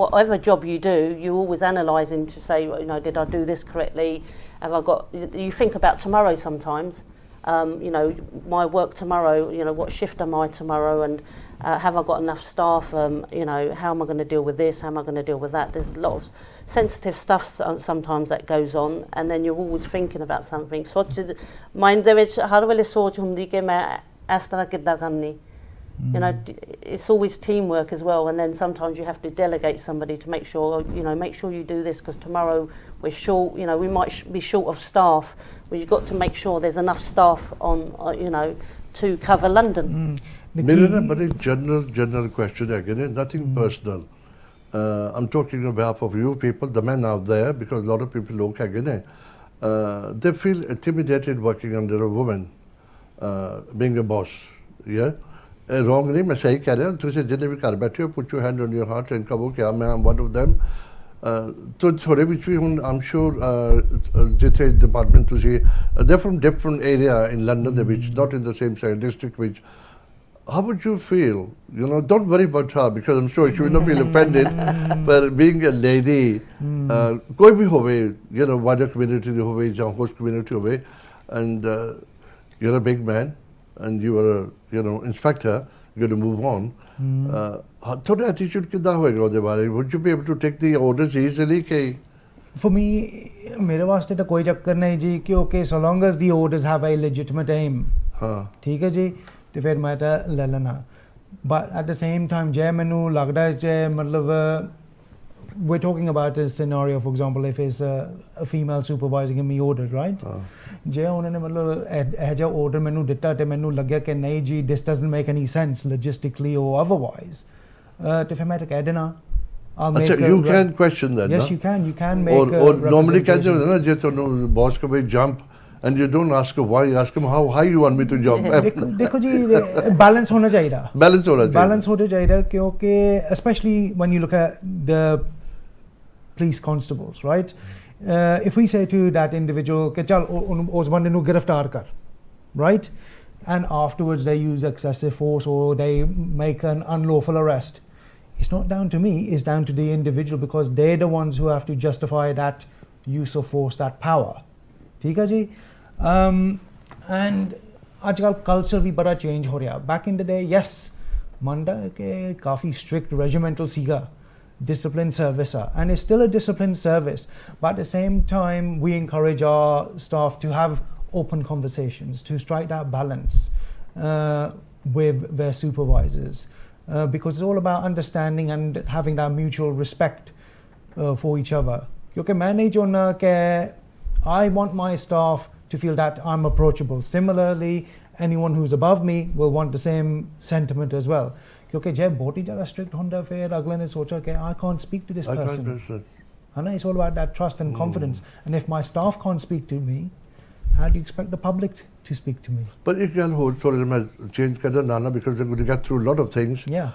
Whatever job you do, you're always analysing to say, did I do this correctly? Have I got? You think about tomorrow sometimes. My work tomorrow. What shift am I tomorrow? And have I got enough staff? How am I going to deal with this? How am I going to deal with that? There's a lot of sensitive stuff sometimes that goes on, and then you're always thinking about something. Mind ਦੇ ਵਿੱਚ ਹਰ ਵੇਲੇ ਸੋਚ ਹੁੰਦੀ ਕਿ ਮੈਂ ਇਸ ਤਰ੍ਹਾਂ ਕਿੱਦਾਂ ਕਰਨੀ. It's always teamwork as well, and then sometimes you have to delegate somebody to make sure you do this because tomorrow we're short. We might be short of staff, but you've got to make sure there's enough staff on to cover London. Mere na bade general question again, nothing personal. I'm talking on behalf of you people, the men out there, because a lot of people look again. They feel intimidated working under a woman, being a boss. Yeah. Wrong नहीं मैं सही कह रहा हूँ तुझे जितने भी घर बैठे हो put your hand on your heart and कहो कि मैं I'm one of them. तो थोड़े बीच भी हूँ I'm sure जितने department तुझे they're from different area in London which not in the same side district which how would you feel? Don't worry about her because I'm sure she will not feel offended. But being a lady, कोई भी होवे wider community होवे या host community होवे and you're a big man and you are a inspector, you're going to move on. थोड़ा attitude कितना होएगा उसके बारे में? Would you be able to take the orders easily? For me, मेरे वास्ते तो कोई चक्कर नहीं जी क्योंकि so long as the orders have a legitimate aim. ठीक है जी तो फिर मैं तो ले लेना. But at the same time जे मैंने लगता है जे मतलब we're talking about a scenario, for example, if it's a female supervisor giving me orders, right? जे उन्होंने मतलब ऐजा order मैंने दिता ते मैंने लगा कि नहीं जी this doesn't make any sense logistically or otherwise. तो फिर मैं तो कह देना. You can question that. Yes, no? you can make. Or normally कहते हैं ना जे तो boss को भाई jump and you don't ask him why, you ask him how high you want me to jump. देखो जी balance होना चाहिए. Balance होना चाहिए. Balance होना चाहिए क्योंकि especially when you look at the police constables, right? If we say to that individual कि चल उस बंदे को गिरफ्तार कर, right? And afterwards they use excessive force or they make an unlawful arrest. It's not down to me, it's down to the individual because they're the ones who have to justify that use of force, that power. ठीक है जी? And आजकल culture भी बड़ा change हो रहा. Back in the day, yes, मानता है कि काफ़ी strict regimental सीगा. Disciplined service and it's still a disciplined service, but at the same time we encourage our staff to have open conversations, to strike that balance with their supervisors because it's all about understanding and having that mutual respect for each other. Because I want my staff to feel that I'm approachable. Similarly, anyone who's above me will want the same sentiment as well. क्योंकि जब बहुत ही ज़्यादा strict होता फिर अगले ने सोचा कि I can't speak to this person. है ना? It's all about that trust and confidence. And if my staff can't speak to me, how do you expect the public to speak to me? But एक गल हो थोड़ा मैं change कर देना because we're going to get through a lot of things. Yeah.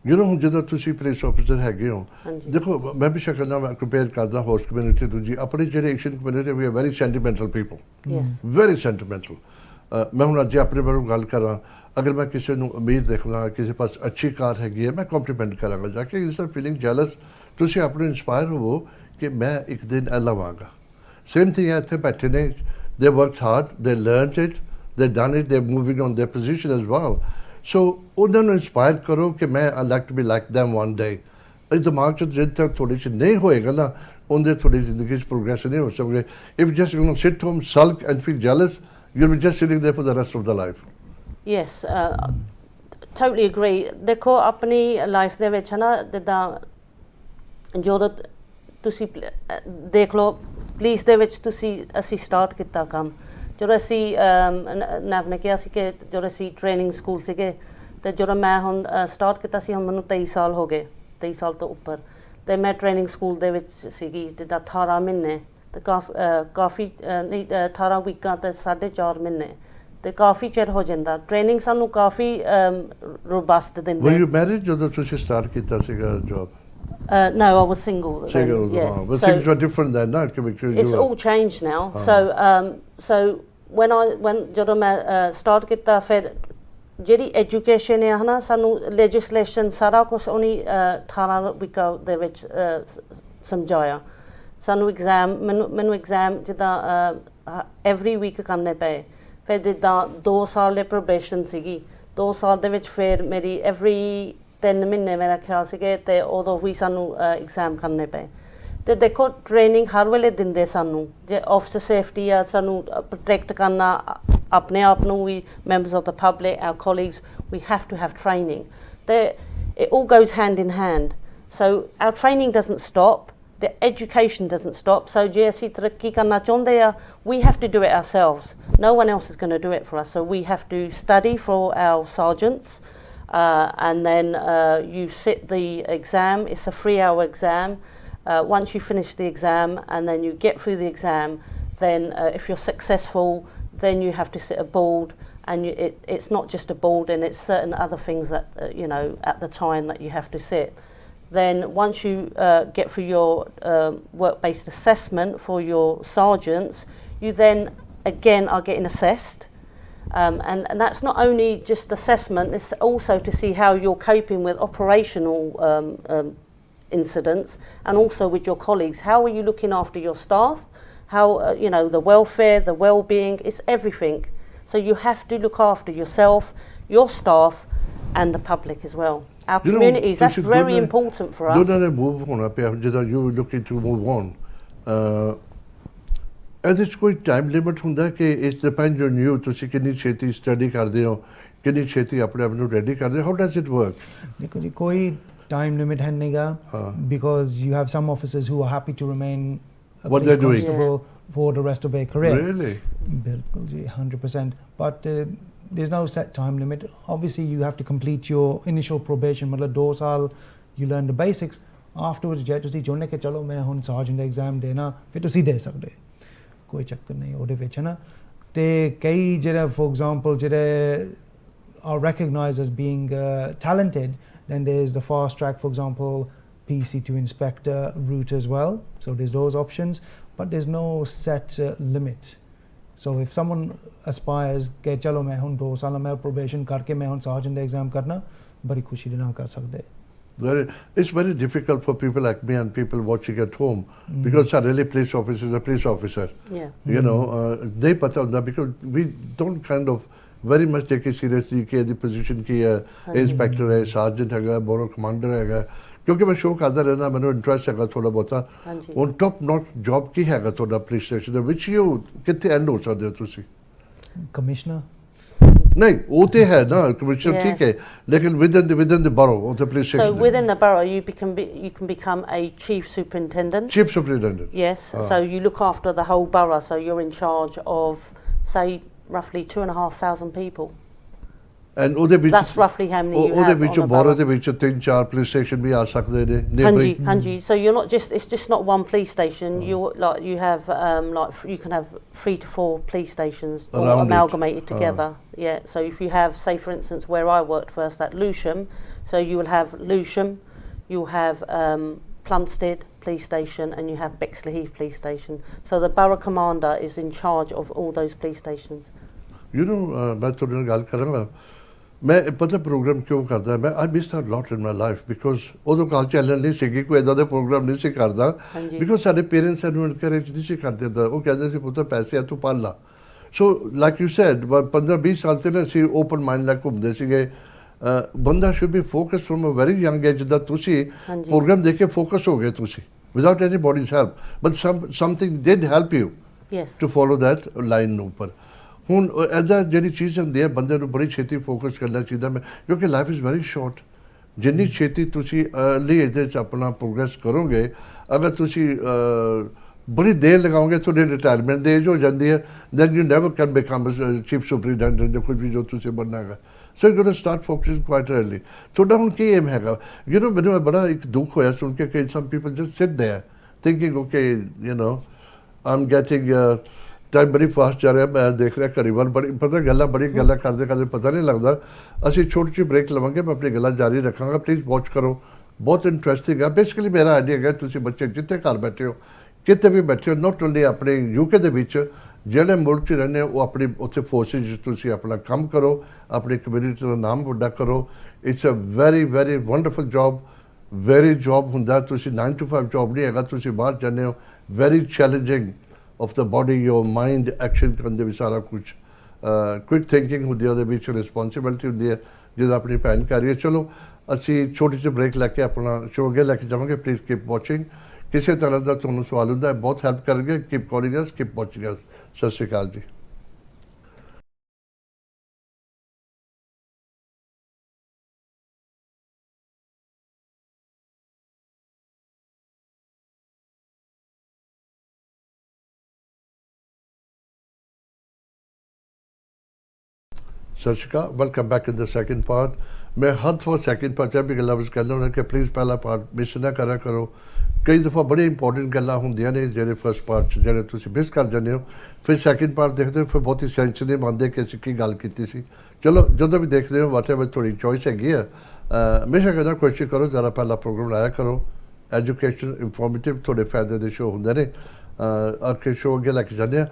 ਹੁਣ ਜਦੋਂ ਤੁਸੀਂ ਪੁਲਿਸ ਆਫੀਸਰ ਹੈਗੇ ਹੋ ਦੇਖੋ ਮੈਂ ਵੀ ਸ਼ਕਲ ਨਾਲ ਕੰਪੇਅਰ ਕਰਦਾ ਹੋਸਟ ਕਮਿਊਨਿਟੀ ਤੋਂ ਜੀ ਆਪਣੀ ਜਿਹੜੇ ਏਸ਼ੀਅਨ ਕਮਿਊਨਿਟੀ ਵੀ very sentimental people very sentimental ਮੈਂ ਹੁਣ ਅੱਜ ਆਪਣੇ ਬਾਰੇ ਗੱਲ ਕਰਾਂ ਅਗਰ ਮੈਂ ਕਿਸੇ ਨੂੰ ਉਮੀਦ ਦੇਖਣਾ ਕਿਸੇ ਪਾਸ ਅੱਛੀ ਕਾਰ ਹੈਗੀ ਹੈ ਮੈਂ ਕੰਪਲੀਮੈਂਟ ਕਰਾਂਗਾ ਜਾ ਕੇ ਇੰਸਟੈਡ ਫੀਲਿੰਗ ਜੈਲਸ ਤੁਸੀਂ ਆਪਣੇ ਇੰਸਪਾਇਰ ਹੋਵੋ ਕਿ ਮੈਂ ਇੱਕ ਦਿਨ ਇਹ ਲਵਾਂਗਾ ਸੇਮ ਥਿੰਗ ਹੈ ਇੱਥੇ ਬੈਠੇ ਨੇ they worked hard they learned it they done it they moving on their position as well so ਉਹਨਾਂ ਨੂੰ ਇੰਸਪਾਇਰ ਕਰੋ ਕਿ ਮੈਂ I like to be like them one day ਇਹ ਦਿਮਾਗ 'ਚ ਜਿੱਦ ਤੱਕ ਥੋੜ੍ਹੀ ਜਿਹੀ ਨਹੀਂ ਹੋਏਗਾ ਨਾ ਉਹਦੇ ਤੁਹਾਡੀ ਜ਼ਿੰਦਗੀ 'ਚ ਪ੍ਰੋਗਰੈਸ ਨਹੀਂ ਹੋ ਸਕੋਗੇ if just you know sit home sulk and feel jealous you will just sitting there for the rest of the life yes totally agree ਦੇਖੋ ਆਪਣੀ ਲਾਈਫ ਦੇ ਵਿੱਚ ਹੈ ਨਾ ਜਿੱਦਾਂ ਜਦੋਂ ਤੁਸੀਂ ਦੇਖ ਲਓ ਪੁਲਿਸ ਦੇ ਵਿੱਚ ਅਸੀਂ ਸਟਾਰਟ ਕੀਤਾ ਕੰਮ ਜਦੋਂ ਅਸੀਂ ਨਵ ਨੇ ਕਿਹਾ ਸੀ ਕਿ ਜਦੋਂ ਅਸੀਂ ਟ੍ਰੇਨਿੰਗ ਸਕੂਲ ਸੀਗੇ ਅਤੇ ਜਦੋਂ ਮੈਂ ਹੁਣ ਸਟਾਰਟ ਕੀਤਾ ਸੀ ਹੁਣ ਮੈਨੂੰ 23 ਸਾਲ ਹੋ ਗਏ 23 ਸਾਲ ਤੋਂ ਉੱਪਰ ਅਤੇ ਮੈਂ ਟ੍ਰੇਨਿੰਗ ਸਕੂਲ ਦੇ ਵਿੱਚ ਸੀਗੀ ਜਿੱਦਾਂ 18 ਮਹੀਨੇ ਅਤੇ ਕਾਫੀ ਨਹੀਂ 18 ਵੀਕਾਂ ਅਤੇ 4.5 ਮਹੀਨੇ ਅਤੇ ਕਾਫੀ ਚਿਰ ਹੋ ਜਾਂਦਾ ਟ੍ਰੇਨਿੰਗ ਸਾਨੂੰ ਕਾਫੀ ਰੋਬਸਟ ਦਿੰਦੇ Were you married ਜਦੋਂ ਤੁਸੀਂ ਸਟਾਰਟ ਕੀਤਾ ਸੀਗਾ job no, I was single. Single, then, yeah. but So things were different then, no? it's all changed now. So when ਜਦੋਂ ਮੈਂ start ਕੀਤਾ ਫਿਰ ਜਿਹੜੀ ਐਜੂਕੇਸ਼ਨ ਹੈ ਨਾ ਸਾਨੂੰ ਲੈਜਿਸਲੇਸ਼ਨ ਸਾਰਾ ਕੁਛ ਉਹਨੇ 18 ਵੀਕਾਂ ਦੇ ਵਿੱਚ ਸਮਝਾਇਆ ਸਾਨੂੰ ਐਗਜ਼ਾਮ ਮੈਨੂੰ ਐਗਜ਼ਾਮ ਜਿੱਦਾਂ ਐਵਰੀ ਵੀਕ ਕਰਨੇ ਪਏ ਫਿਰ ਜਿੱਦਾਂ 2 ਸਾਲ ਦੇ ਪ੍ਰੋਬੇਸ਼ਨ ਸੀਗੀ 2 ਸਾਲ ਦੇ ਵਿੱਚ ਫਿਰ ਮੇਰੀ ਐਵਰੀ 3 ਮਹੀਨੇ ਮੇਰਾ ਖਿਆਲ ਸੀਗੇ ਅਤੇ ਉਦੋਂ ਵੀ ਸਾਨੂੰ ਐਗਜ਼ਾਮ ਕਰਨੇ ਪਏ ਅਤੇ ਦੇਖੋ ਟ੍ਰੇਨਿੰਗ ਹਰ ਵੇਲੇ ਦਿੰਦੇ ਸਾਨੂੰ ਜੇ ਆਫਿਸਰ ਸੇਫਟੀ ਆ ਸਾਨੂੰ ਪ੍ਰੋਟੈਕਟ ਕਰਨਾ ਆਪਣੇ ਆਪ ਨੂੰ ਵੀ members of the public or colleagues we have to have training ਅਤੇ it all goes hand in hand so our training doesn't stop the education doesn't stop so ਜੇ ਅਸੀਂ ਤਰੱਕੀ ਕਰਨਾ ਚਾਹੁੰਦੇ ਆ we have to do it ourselves no one else is going to do it for us so we have to study for our sergeants and then you sit the exam it's a 3-hour exam once you finish the exam and then you get through the exam then if you're successful then you have to sit a board and it's not just a board and it's certain other things that you know at the time that you have to sit then once you get through your work-based assessment for your sergeants you then again are getting assessed and that's not only just assessment it's also to see how you're coping with operational incidents and also with your colleagues how are you looking after your staff how you know the welfare the well-being it's everything so you have to look after yourself your staff and the public as well our communities that's very important for us ਦੋਨਾਂ ਨੇ move ਹੋਣਾ ਪਿਆ ਜਦੋਂ you looking to move on ਇਹਦੇ 'ਚ ਕੋਈ time limit ਹੁੰਦਾ ਕਿ ਇਟਸ ਡਿਪੈਂਡ ਔਨ ਯੂ ਤੁਸੀਂ ਕਿੰਨੀ ਛੇਤੀ ਸਟੱਡੀ ਕਰਦੇ ਹੋ ਕਿੰਨੀ ਛੇਤੀ ਆਪਣੇ ਆਪ ਨੂੰ ਰੈਡੀ ਕਰਦੇ ਹੋ ਹਾਊ ਡਜ਼ ਇਟ ਵਰਕ ਦੇਖੋ ਜੀ ਕੋਈ ਟਾਈਮ ਲਿਮਿਟ ਹੈ ਨਹੀਂਗਾ because you have some officers who are happy to remain what they're doing for the rest of their career really bilkul ji 100% but there's no set time limit obviously you have to complete your initial probation matlab 2 saal you learn the basics afterwards je tusi chone ke chalo main hun sergeant exam dena fir tusi de sakde ਕੋਈ ਚੱਕਰ ਨਹੀਂ ਉਹਦੇ ਵਿੱਚ ਹੈ ਨਾ ਅਤੇ ਕਈ ਜਿਹੜੇ ਫੋਰ ਐਗਜ਼ਾਮਪਲ ਜਿਹੜੇ are recognized as being talented then there's the fast track for example PC to inspector route as well so there's those options but there's no set limit so if someone aspires ਕਿ ਚਲੋ ਮੈਂ ਹੁਣ 2 ਸਾਲ ਮੈਂ probation ਕਰਕੇ ਮੈਂ ਹੁਣ sergeant ਦਾ exam ਕਰਨਾ ਬੜੀ ਖੁਸ਼ੀ ਦੇ ਨਾਲ ਕਰ ਸਕਦੇ It's very difficult for people like me and people watching at home because a really police officer is a police officer. Yeah. You know, they pata hunda because we don't kind of very much take it seriously कि the position की inspector है, sergeant है, borough commander है, क्योंकि मैं show करता रहना मैंने इंटरेस्ट है थोड़ा बहुत on top notch job की है थोड़ा police station which you कितने end हो सकते हो तुसी commissioner नहीं वो तो है ना कमिश्नर ठीक है लेकिन within the borough or the police station so within the borough you can become a chief superintendent yes so you look after the whole borough so you're in charge of say roughly 2,500 people and ਉਹਦੇ ਵਿੱਚ that's roughly how many you have ਉਹਦੇ ਵਿੱਚ borough ਦੇ ਵਿੱਚ 3-4 police station ਵੀ ਆ ਸਕਦੇ ਨੇ ਹਾਂਜੀ so you're not just it's just not one police station you like you have like you can have 3 to 4 police stations all amalgamated together yeah so if you have say for instance where I worked first at Lewisham so you will have Lewisham you'll have Plumstead police station and you have Bexley Heath police station so the borough commander is in charge of all those police stations you know ਮੈਂ ਤੁਹਾਡੇ ਨਾਲ ਗੱਲ ਕਰਾਂਗਾ ਮੈਂ ਪਤਾ programme ਕਿਉਂ ਕਰਦਾ ਮੈਂ I miss a lot in my life because ਉਦੋਂ ਕਾਲ ਚੈਨਲ ਨਹੀਂ ਸੀਗੀ ਕੋਈ ਇੱਦਾਂ ਦੇ ਪ੍ਰੋਗਰਾਮ ਨਹੀਂ ਸੀ ਕਰਦਾ ਬਿਕੋਜ਼ ਸਾਡੇ ਪੇਰੈਂਟਸ ਸਾਨੂੰ ਇਨਕਰੇਜ ਨਹੀਂ ਸੀ ਕਰਦੇ ਤਾਂ ਉਹ ਕਹਿੰਦੇ ਸੀ ਪੁੱਤ ਪੈਸੇ ਆ ਤੂੰ ਪੜ੍ਹ ਲਾ ਸੋ ਲਾਈਕ ਯੂ ਸੈਡ 15-20 ਸਾਲ ਤੇ ਨਾ ਅਸੀਂ ਓਪਨ ਮਾਈਂਡ ਨਾਲ ਘੁੰਮਦੇ ਸੀਗੇ ਬੰਦਾ should be focus from a very young age ਦਾ ਤੁਸੀਂ ਪ੍ਰੋਗਰਾਮ ਦੇਖ ਕੇ ਫੋਕਸ ਹੋ ਗਏ ਤੁਸੀਂ without anybody's help, but something did help you Yes. to follow that line ਉੱਪਰ। ਹੁਣ ਇੱਦਾਂ ਜਿਹੜੀ ਚੀਜ਼ ਹੁੰਦੀ ਹੈ ਬੰਦੇ ਨੂੰ ਬੜੀ ਛੇਤੀ ਫੋਕਸ ਕਰਨਾ ਚਾਹੀਦਾ ਮੈਂ, ਕਿਉਂਕਿ ਲਾਈਫ ਇਜ਼ ਵੈਰੀ ਸ਼ਾਰਟ। ਜਿੰਨੀ ਛੇਤੀ ਤੁਸੀਂ ਅਰਲੀ ਏਜ 'ਚ ਆਪਣਾ ਪ੍ਰੋਗਰੈਸ ਕਰੋਗੇ, ਅਗਰ ਤੁਸੀਂ ਬੜੀ ਦੇਰ ਲਗਾਓਗੇ ਤੁਹਾਡੀ ਰਿਟਾਇਰਮੈਂਟ ਦੀ ਏਜ ਹੋ ਜਾਂਦੀ ਹੈ, then you never can become chief superintendent ਜਾਂ ਕੁਝ ਵੀ ਜੋ ਤੁਸੀਂ ਬਣਨਾ ਹੈਗਾ। So you got start focusing quite early. ਤੁਹਾਡਾ ਹੁਣ ਕੀ ਏਮ ਹੈਗਾ? ਯੂ ਨੋ ਮੈਨੂੰ ਬੜਾ ਇੱਕ ਦੁੱਖ ਹੋਇਆ ਸੁਣ ਕੇ ਕਿ some people just sit there thinking okay you know Aam getting time ਬੜੀ ਫਾਸਟ ਜਾ ਰਿਹਾ। ਮੈਂ ਦੇਖ ਰਿਹਾ ਘੜੀ ਵੱਲ ਬੜੀ ਬੜੀ ਗੱਲਾਂ ਕਰਦੇ ਕਰਦੇ ਪਤਾ ਨਹੀਂ ਲੱਗਦਾ। ਅਸੀਂ ਛੋਟੀ ਜਿਹੀ ਬ੍ਰੇਕ ਲਵਾਂਗੇ, ਮੈਂ ਆਪਣੀ ਗੱਲਾਂ ਜਾਰੀ ਰੱਖਾਂਗਾ। ਪਲੀਜ਼ ਵਾਚ ਕਰੋ, ਬਹੁਤ ਇੰਟਰਸਟਿੰਗ ਹੈ। ਬੇਸਿਕਲੀ ਮੇਰਾ ਆਈਡੀਆ ਹੈਗਾ ਤੁਸੀਂ ਬੱਚੇ ਜਿੱਥੇ ਘਰ ਬੈਠੇ ਹੋ, ਕਿਤੇ ਵੀ ਬੈਠੇ ਹੋ, ਨਾਟ ਓਨਲੀ ਆਪਣੇ ਯੂਕੇ ਦੇ ਵਿੱਚ, ਜਿਹੜੇ ਮੁਲਕ 'ਚ ਰਹਿੰਦੇ ਹੋ ਉਹ ਆਪਣੀ ਉੱਥੇ ਫੋਰਸਿਸ 'ਚ ਤੁਸੀਂ ਆਪਣਾ ਕੰਮ ਕਰੋ, ਆਪਣੀ ਕਮਿਊਨਿਟੀ ਦਾ ਨਾਮ ਵੱਡਾ ਕਰੋ। It's a very very wonderful job, very job ਹੁੰਦਾ। ਤੁਸੀਂ 9 to 5 ਜੌਬ ਨਹੀਂ ਹੈਗਾ, ਤੁਸੀਂ ਬਾਹਰ ਜਾਂਦੇ ਹੋ। Very challenging of the body, your mind, action ਕਰਨ ਦੇ ਵੀ ਸਾਰਾ ਕੁਝ ਕੁਇਕ ਥਿੰਕਿੰਗ ਹੁੰਦੀ ਹੈ, ਉਹਦੇ ਵਿੱਚ ਰਿਸਪੌਂਸਿਬਿਲਿਟੀ ਹੁੰਦੀ ਹੈ ਜਿਹਦਾ ਆਪਣੀ ਭੈਣ ਕਰ ਰਹੀ ਹੈ। ਚਲੋ ਅਸੀਂ ਛੋਟੀ ਜਿਹੀ ਬ੍ਰੇਕ ਲੈ ਕੇ ਆਪਣਾ ਸ਼ੋਅ ਅੱਗੇ ਲੈ ਕੇ ਜਾਵਾਂਗੇ। Please keep watching. ਕਿਸੇ ਤਰ੍ਹਾਂ ਦਾ ਤੁਹਾਨੂੰ ਸਵਾਲ ਹੁੰਦਾ ਹੈ, ਬਹੁਤ ਹੈਲਪ ਕਰਨਗੇ। Keep calling us, keep watching us. ਸਤਿ ਸ਼੍ਰੀ ਅਕਾਲ ਜੀ। ਸਤਿ ਸ਼੍ਰੀ ਅਕਾਲ, welcome back in the second part. ਮੈਂ ਹਰ ਦਫਾ ਸੈਕਿੰਡ ਪਾਰਟ 'ਚ ਵੀ ਗੱਲਾਂ ਵਿੱਚ ਕਹਿੰਦਾ ਹੁੰਦਾ ਕਿ ਪਲੀਜ਼ ਪਹਿਲਾ ਪਾਰਟ ਮਿਸ ਨਾ ਕਰਿਆ ਕਰੋ। ਕਈ ਦਫਾ ਬੜੀ ਇੰਪੋਰਟੈਂਟ ਗੱਲਾਂ ਹੁੰਦੀਆਂ ਨੇ ਜਿਹੜੇ ਫਸਟ ਪਾਰਟ 'ਚ ਜਿਹੜੇ ਤੁਸੀਂ ਮਿਸ ਕਰ ਜਾਂਦੇ ਹੋ, ਫਿਰ ਸੈਕਿੰਡ ਪਾਰਟ ਦੇਖਦੇ ਹੋ, ਫਿਰ ਬਹੁਤੀ ਸੈਂਸ ਨਹੀਂ ਮੰਨਦੇ ਕਿ ਅਸੀਂ ਕੀ ਗੱਲ ਕੀਤੀ ਸੀ। ਚਲੋ ਜਦੋਂ ਵੀ ਦੇਖਦੇ ਹੋ ਵਾਟਐਵਰ ਤੁਹਾਡੀ ਚੋਇਸ ਹੈਗੀ ਆ, ਹਮੇਸ਼ਾ ਕਹਿੰਦਾ ਕੋਸ਼ਿਸ਼ ਕਰੋ ਜ਼ਿਆਦਾ ਪਹਿਲਾ ਪ੍ਰੋਗਰਾਮ ਲਾਇਆ ਕਰੋ। ਐਜੂਕੇਸ਼ਨ ਇਨਫੋਰਮੇਟਿਵ ਤੁਹਾਡੇ ਫਾਇਦੇ ਦੇ ਸ਼ੋਅ ਹੁੰਦੇ ਨੇ। ਅੱਗੇ ਸ਼ੋਅ ਅੱਗੇ ਲੈ ਕੇ ਜਾਂਦੇ ਹਾਂ।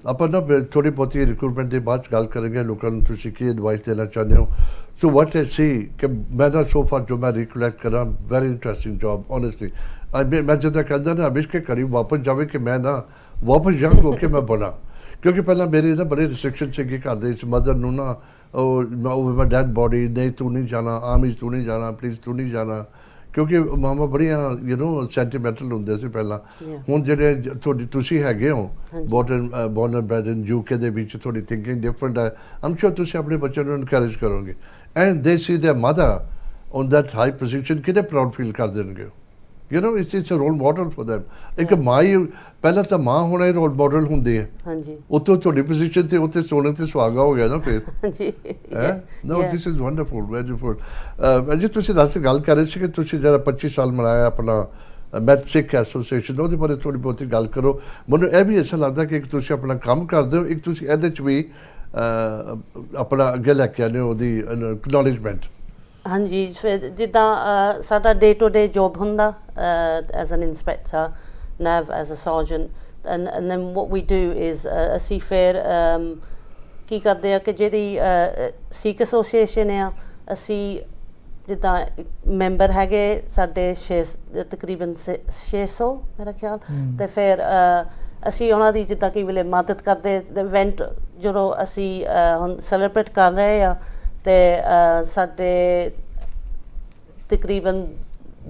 ਆਪਾਂ ਨਾ ਥੋੜ੍ਹੀ ਬਹੁਤੀ ਰਿਕਰੂਟਮੈਂਟ ਦੇ ਬਾਅਦ 'ਚ ਗੱਲ ਕਰਾਂਗੇ, ਲੋਕਾਂ ਨੂੰ ਤੁਸੀਂ ਕੀ ਐਡਵਾਈਸ ਦੇਣਾ ਚਾਹੁੰਦੇ ਹੋ। ਸੋ ਵਾਟ ਆਈ ਸੀ ਕਿ ਮੈਂ ਨਾ ਸੋ ਫਾਰ ਜੋ ਮੈਂ ਰਿਕਲੈਕਟ ਕਰਾਂ, ਵੈਰੀ ਇੰਟਰਸਟਿੰਗ ਜੌਬ ਓਨੈਸਟਲੀ। ਮੈਂ ਜਿੱਦਾਂ ਕਹਿੰਦਾ ਨਾ ਅਵਿਸ਼ ਕੇ ਕਰੀਬ ਵਾਪਸ ਜਾਵੇ ਕਿ ਮੈਂ ਨਾ ਵਾਪਸ ਯੰਗ ਹੋ ਕੇ ਮੈਂ ਬਣਾ, ਕਿਉਂਕਿ ਪਹਿਲਾਂ ਮੇਰੀ ਨਾ ਬੜੀ ਰਿਸਟ੍ਰਿਕਸ਼ਨ ਸੀਗੀ ਘਰ ਦੇ ਵਿੱਚ। ਮਦਰ ਨੂੰ ਨਾ ਉਹ ਡੈਡ ਬੋਡੀ, ਨਹੀਂ ਤੂੰ ਨਹੀਂ ਜਾਣਾ, ਆਰਮੀ 'ਚ ਤੂੰ ਨਹੀਂ ਜਾਣਾ, ਪੁਲਿਸ ਤੂੰ ਨਹੀਂ ਜਾਣਾ, ਕਿਉਂਕਿ ਮਾਮਾ ਬੜੀਆਂ ਯੂ ਨੋ ਸੈਂਟੀਮੈਂਟਲ ਹੁੰਦੇ ਸੀ ਪਹਿਲਾਂ। ਹੁਣ ਜਿਹੜੇ ਤੁਹਾਡੀ ਤੁਸੀਂ ਹੈਗੇ ਹੋ born and bred in UK ਦੇ ਵਿੱਚ, ਤੁਹਾਡੀ ਥਿੰਕਿੰਗ ਡਿਫਰੈਂਟ ਹੈ। ਆਮ ਸ਼ੋਰ ਤੁਸੀਂ ਆਪਣੇ ਬੱਚਿਆਂ ਨੂੰ ਇਨਕਰੇਜ ਕਰੋਗੇ and they see their mother on that high position, ਕਿਹੜੇ ਪ੍ਰਾਊਡ ਫੀਲ ਕਰ ਦੇਣਗੇ। You know it's a role model for them। ਇੱਕ ਮਾਂ ਹੀ ਪਹਿਲਾਂ ਤਾਂ ਮਾਂ ਹੋਣਾ ਹੀ ਰੋਲ ਮਾਡਲ ਹੁੰਦੀ ਹੈ। ਹਾਂਜੀ, ਉੱਤੋਂ ਤੁਹਾਡੀ ਪੋਜੀਸ਼ਨ ਤੇ ਉੱਤੇ ਸੋਨੇ ਤੇ ਸੁਹਾਗਾ ਹੋ ਗਿਆ ਨਾ ਫਿਰ। ਹਾਂਜੀ। ਨੋ ਦਿਸ ਇਜ਼ ਵੰਡਰਫੁਲ, ਵੈਰੀਫੁਲ। ਜੀ ਤੁਸੀਂ ਦੱਸ ਗੱਲ ਕਰ ਰਹੇ ਸੀ ਕਿ ਤੁਸੀਂ ਜਿਹੜਾ 25 ਸਾਲ ਮਨਾਇਆ ਆਪਣਾ ਮੈਟ ਸਿੱਖ ਐਸੋਸੀਏਸ਼ਨ, ਉਹਦੇ ਬਾਰੇ ਥੋੜ੍ਹੀ ਬਹੁਤੀ ਗੱਲ ਕਰੋ। ਮੈਨੂੰ ਇਹ ਵੀ ਅੱਛਾ ਲੱਗਦਾ ਕਿ ਇੱਕ ਤੁਸੀਂ ਆਪਣਾ ਕੰਮ ਕਰਦੇ ਹੋ, ਇੱਕ ਤੁਸੀਂ ਇਹਦੇ 'ਚ ਵੀ ਆਪਣਾ ਅੱਗੇ ਲੈ ਕੇ ਆਉਂਦੇ ਹੋ ਉਹਦੀ ਐਕਨੋਲੇਜਮੈਂਟ। ਹਾਂਜੀ, ਫਿਰ ਜਿੱਦਾਂ ਸਾਡਾ ਡੇ ਟੂ ਡੇ ਜੋਬ ਹੁੰਦਾ as an inspector, Nav as a sergeant, and then what we do is ਅਸੀਂ ਫਿਰ ਕੀ ਕਰਦੇ ਆ ਕਿ ਜਿਹੜੀ ਸਿੱਖ ਐਸੋਸੀਏਸ਼ਨ ਆ, ਅਸੀਂ ਜਿੱਦਾਂ ਮੈਂਬਰ ਹੈਗੇ ਸਾਡੇ ਤਕਰੀਬਨ 600 ਮੇਰਾ ਖਿਆਲ, ਅਤੇ ਫਿਰ ਅਸੀਂ ਉਹਨਾਂ ਦੀ ਜਿੱਦਾਂ ਕਈ ਵੇਲੇ ਮਦਦ ਕਰਦੇ। ਇਵੈਂਟ ਜਦੋਂ ਅਸੀਂ ਹੁਣ ਸੈਲੀਬ੍ਰੇਟ ਕਰ ਰਹੇ ਆ, ਅਤੇ ਸਾਡੇ ਤਕਰੀਬਨ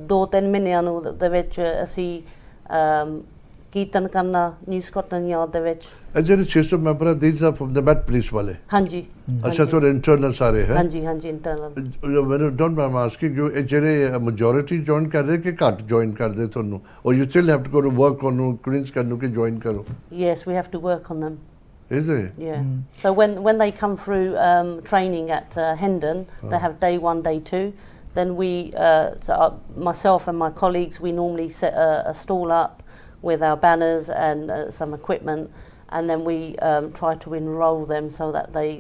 2-3 ਮਹੀਨਿਆਂ ਨੂੰ ਦੇ ਵਿੱਚ ਅਸੀਂ ਕੀਰਤਨ ਕਰਨਾ ਨਿਊ ਸਕਾਟਲੈਂਡ ਯਾਰਡ ਦੇ ਵਿੱਚ। ਜਿਹੜੇ 600 ਮੈਂਬਰ ਆ, these are from the Met Police ਵਾਲੇ? ਹਾਂਜੀ। ਅੱਛਾ, ਤੁਹਾਡੇ ਇੰਟਰਨਲ ਸਾਰੇ ਹੈ? ਹਾਂਜੀ ਹਾਂਜੀ, ਇੰਟਰਨਲ। ਮੈਨੂੰ ਡੋਂਟ ਮਾਈਂਡ ਆਸਕਿੰਗ ਯੂ, ਜਿਹੜੇ ਮੈਜੋਰਿਟੀ ਜੁਆਇਨ ਕਰਦੇ ਕਿ ਘੱਟ ਜੁਆਇਨ ਕਰਦੇ ਤੁਹਾਨੂੰ, or you still have to go to work on ਨੂੰ ਕਨਵਿੰਸ ਕਰਨ ਨੂੰ ਕਿ ਜੁਆਇਨ ਕਰੋ? Yes, we have to work on them. Is it? Yeah. So when they come through training at Hendon, they have day 1, day 2. Then we, myself and my colleagues, we normally set a stall up with our banners and some equipment, and then we try to enrol them so that they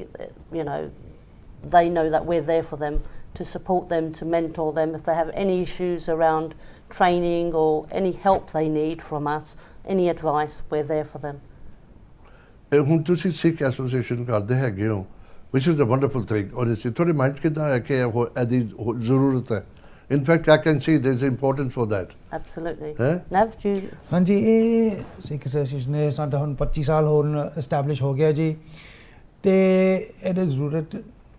know that we're there for them, to support them, to mentor them. If they have any issues around training or any help they need from us, any advice, we're there for them. ਹੁਣ ਤੁਸੀਂ ਸਿੱਖ association ਕਰਦੇ ਹੈਗੇ ਹੋ, which is a wonderful thing. Honestly ਤੁਹਾਡੇ mind 'ਚ ਕਿੱਦਾਂ ਹੈ ਕਿ ਇਹਦੀ ਜ਼ਰੂਰਤ ਹੈ? In fact I can see there is importance for that. Absolutely. Nav ji? ਹਾਂਜੀ, ਇਹ ਸਿੱਖ ਐਸੋਸੀਏਸ਼ਨ ਨੇ ਸਾਡਾ ਹੁਣ 25 ਸਾਲ ਹੁਣ ਐਸਟੈਬਲਿਸ਼ ਹੋ ਗਿਆ ਜੀ, ਅਤੇ ਇਹਦੀ ਜ਼ਰੂਰਤ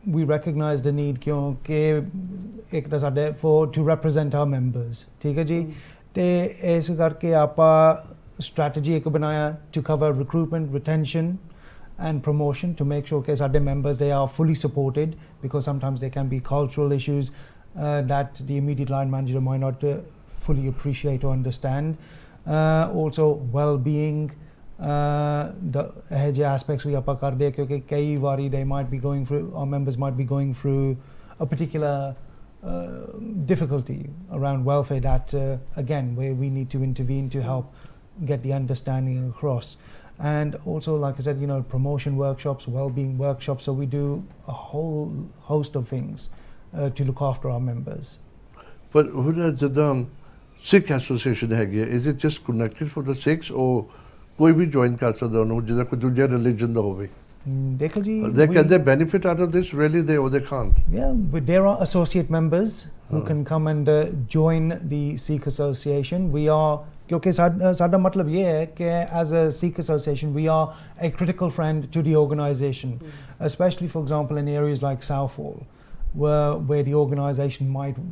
ਵੀ ਰੈਕਗਨਾਈਜ਼ ਦ ਨੀਡ, ਕਿਉਂਕਿ ਇੱਕ ਤਾਂ ਸਾਡੇ ਟੂ ਰੈਪਰੈਜ਼ੈਂਟ ਆਰ ਮੈਂਬਰਸ, ਠੀਕ ਹੈ ਜੀ, ਤੇ ਇਸ ਕਰਕੇ ਆਪਾਂ strategy ਇੱਕ ਬਣਾਇਆ to cover recruitment, retention and promotion to make sure that our members they are fully supported, because sometimes there can be cultural issues that the immediate line manager might not fully appreciate or understand. Also well-being, the aspects we ਆਪਾਂ ਕਰਦੇ ਕਿਉਂਕਿ ਕਈ ਵਾਰੀ they might be going through, our members might be going through a particular difficulty around welfare that again where we need to intervene to help get the understanding across. And also, like I said, you know, promotion workshops, well-being workshops, so we do a whole host of things to look after our members. But the Sikh association ਹੈਗੀ, is it just connected for the Sikhs or ਕੋਈ ਵੀ join ਕਰ ਸਕਦਾ ਉਹਨੂੰ ਜਿਹਦਾ ਕੋਈ ਦੂਜਾ religion ਦਾ ਹੋਵੇ? ਦੇਖੋ ਜੀ, can they benefit out of this really, or they can't? Yeah, but there are associate members who can come and join the Sikh association. We are, ਕਿਉਂਕਿ ਸਾਡਾ ਮਤਲਬ ਇਹ ਹੈ ਕਿ as a Sikh association we are a critical friend to the organization, especially for example in areas like Southall, where the organisation might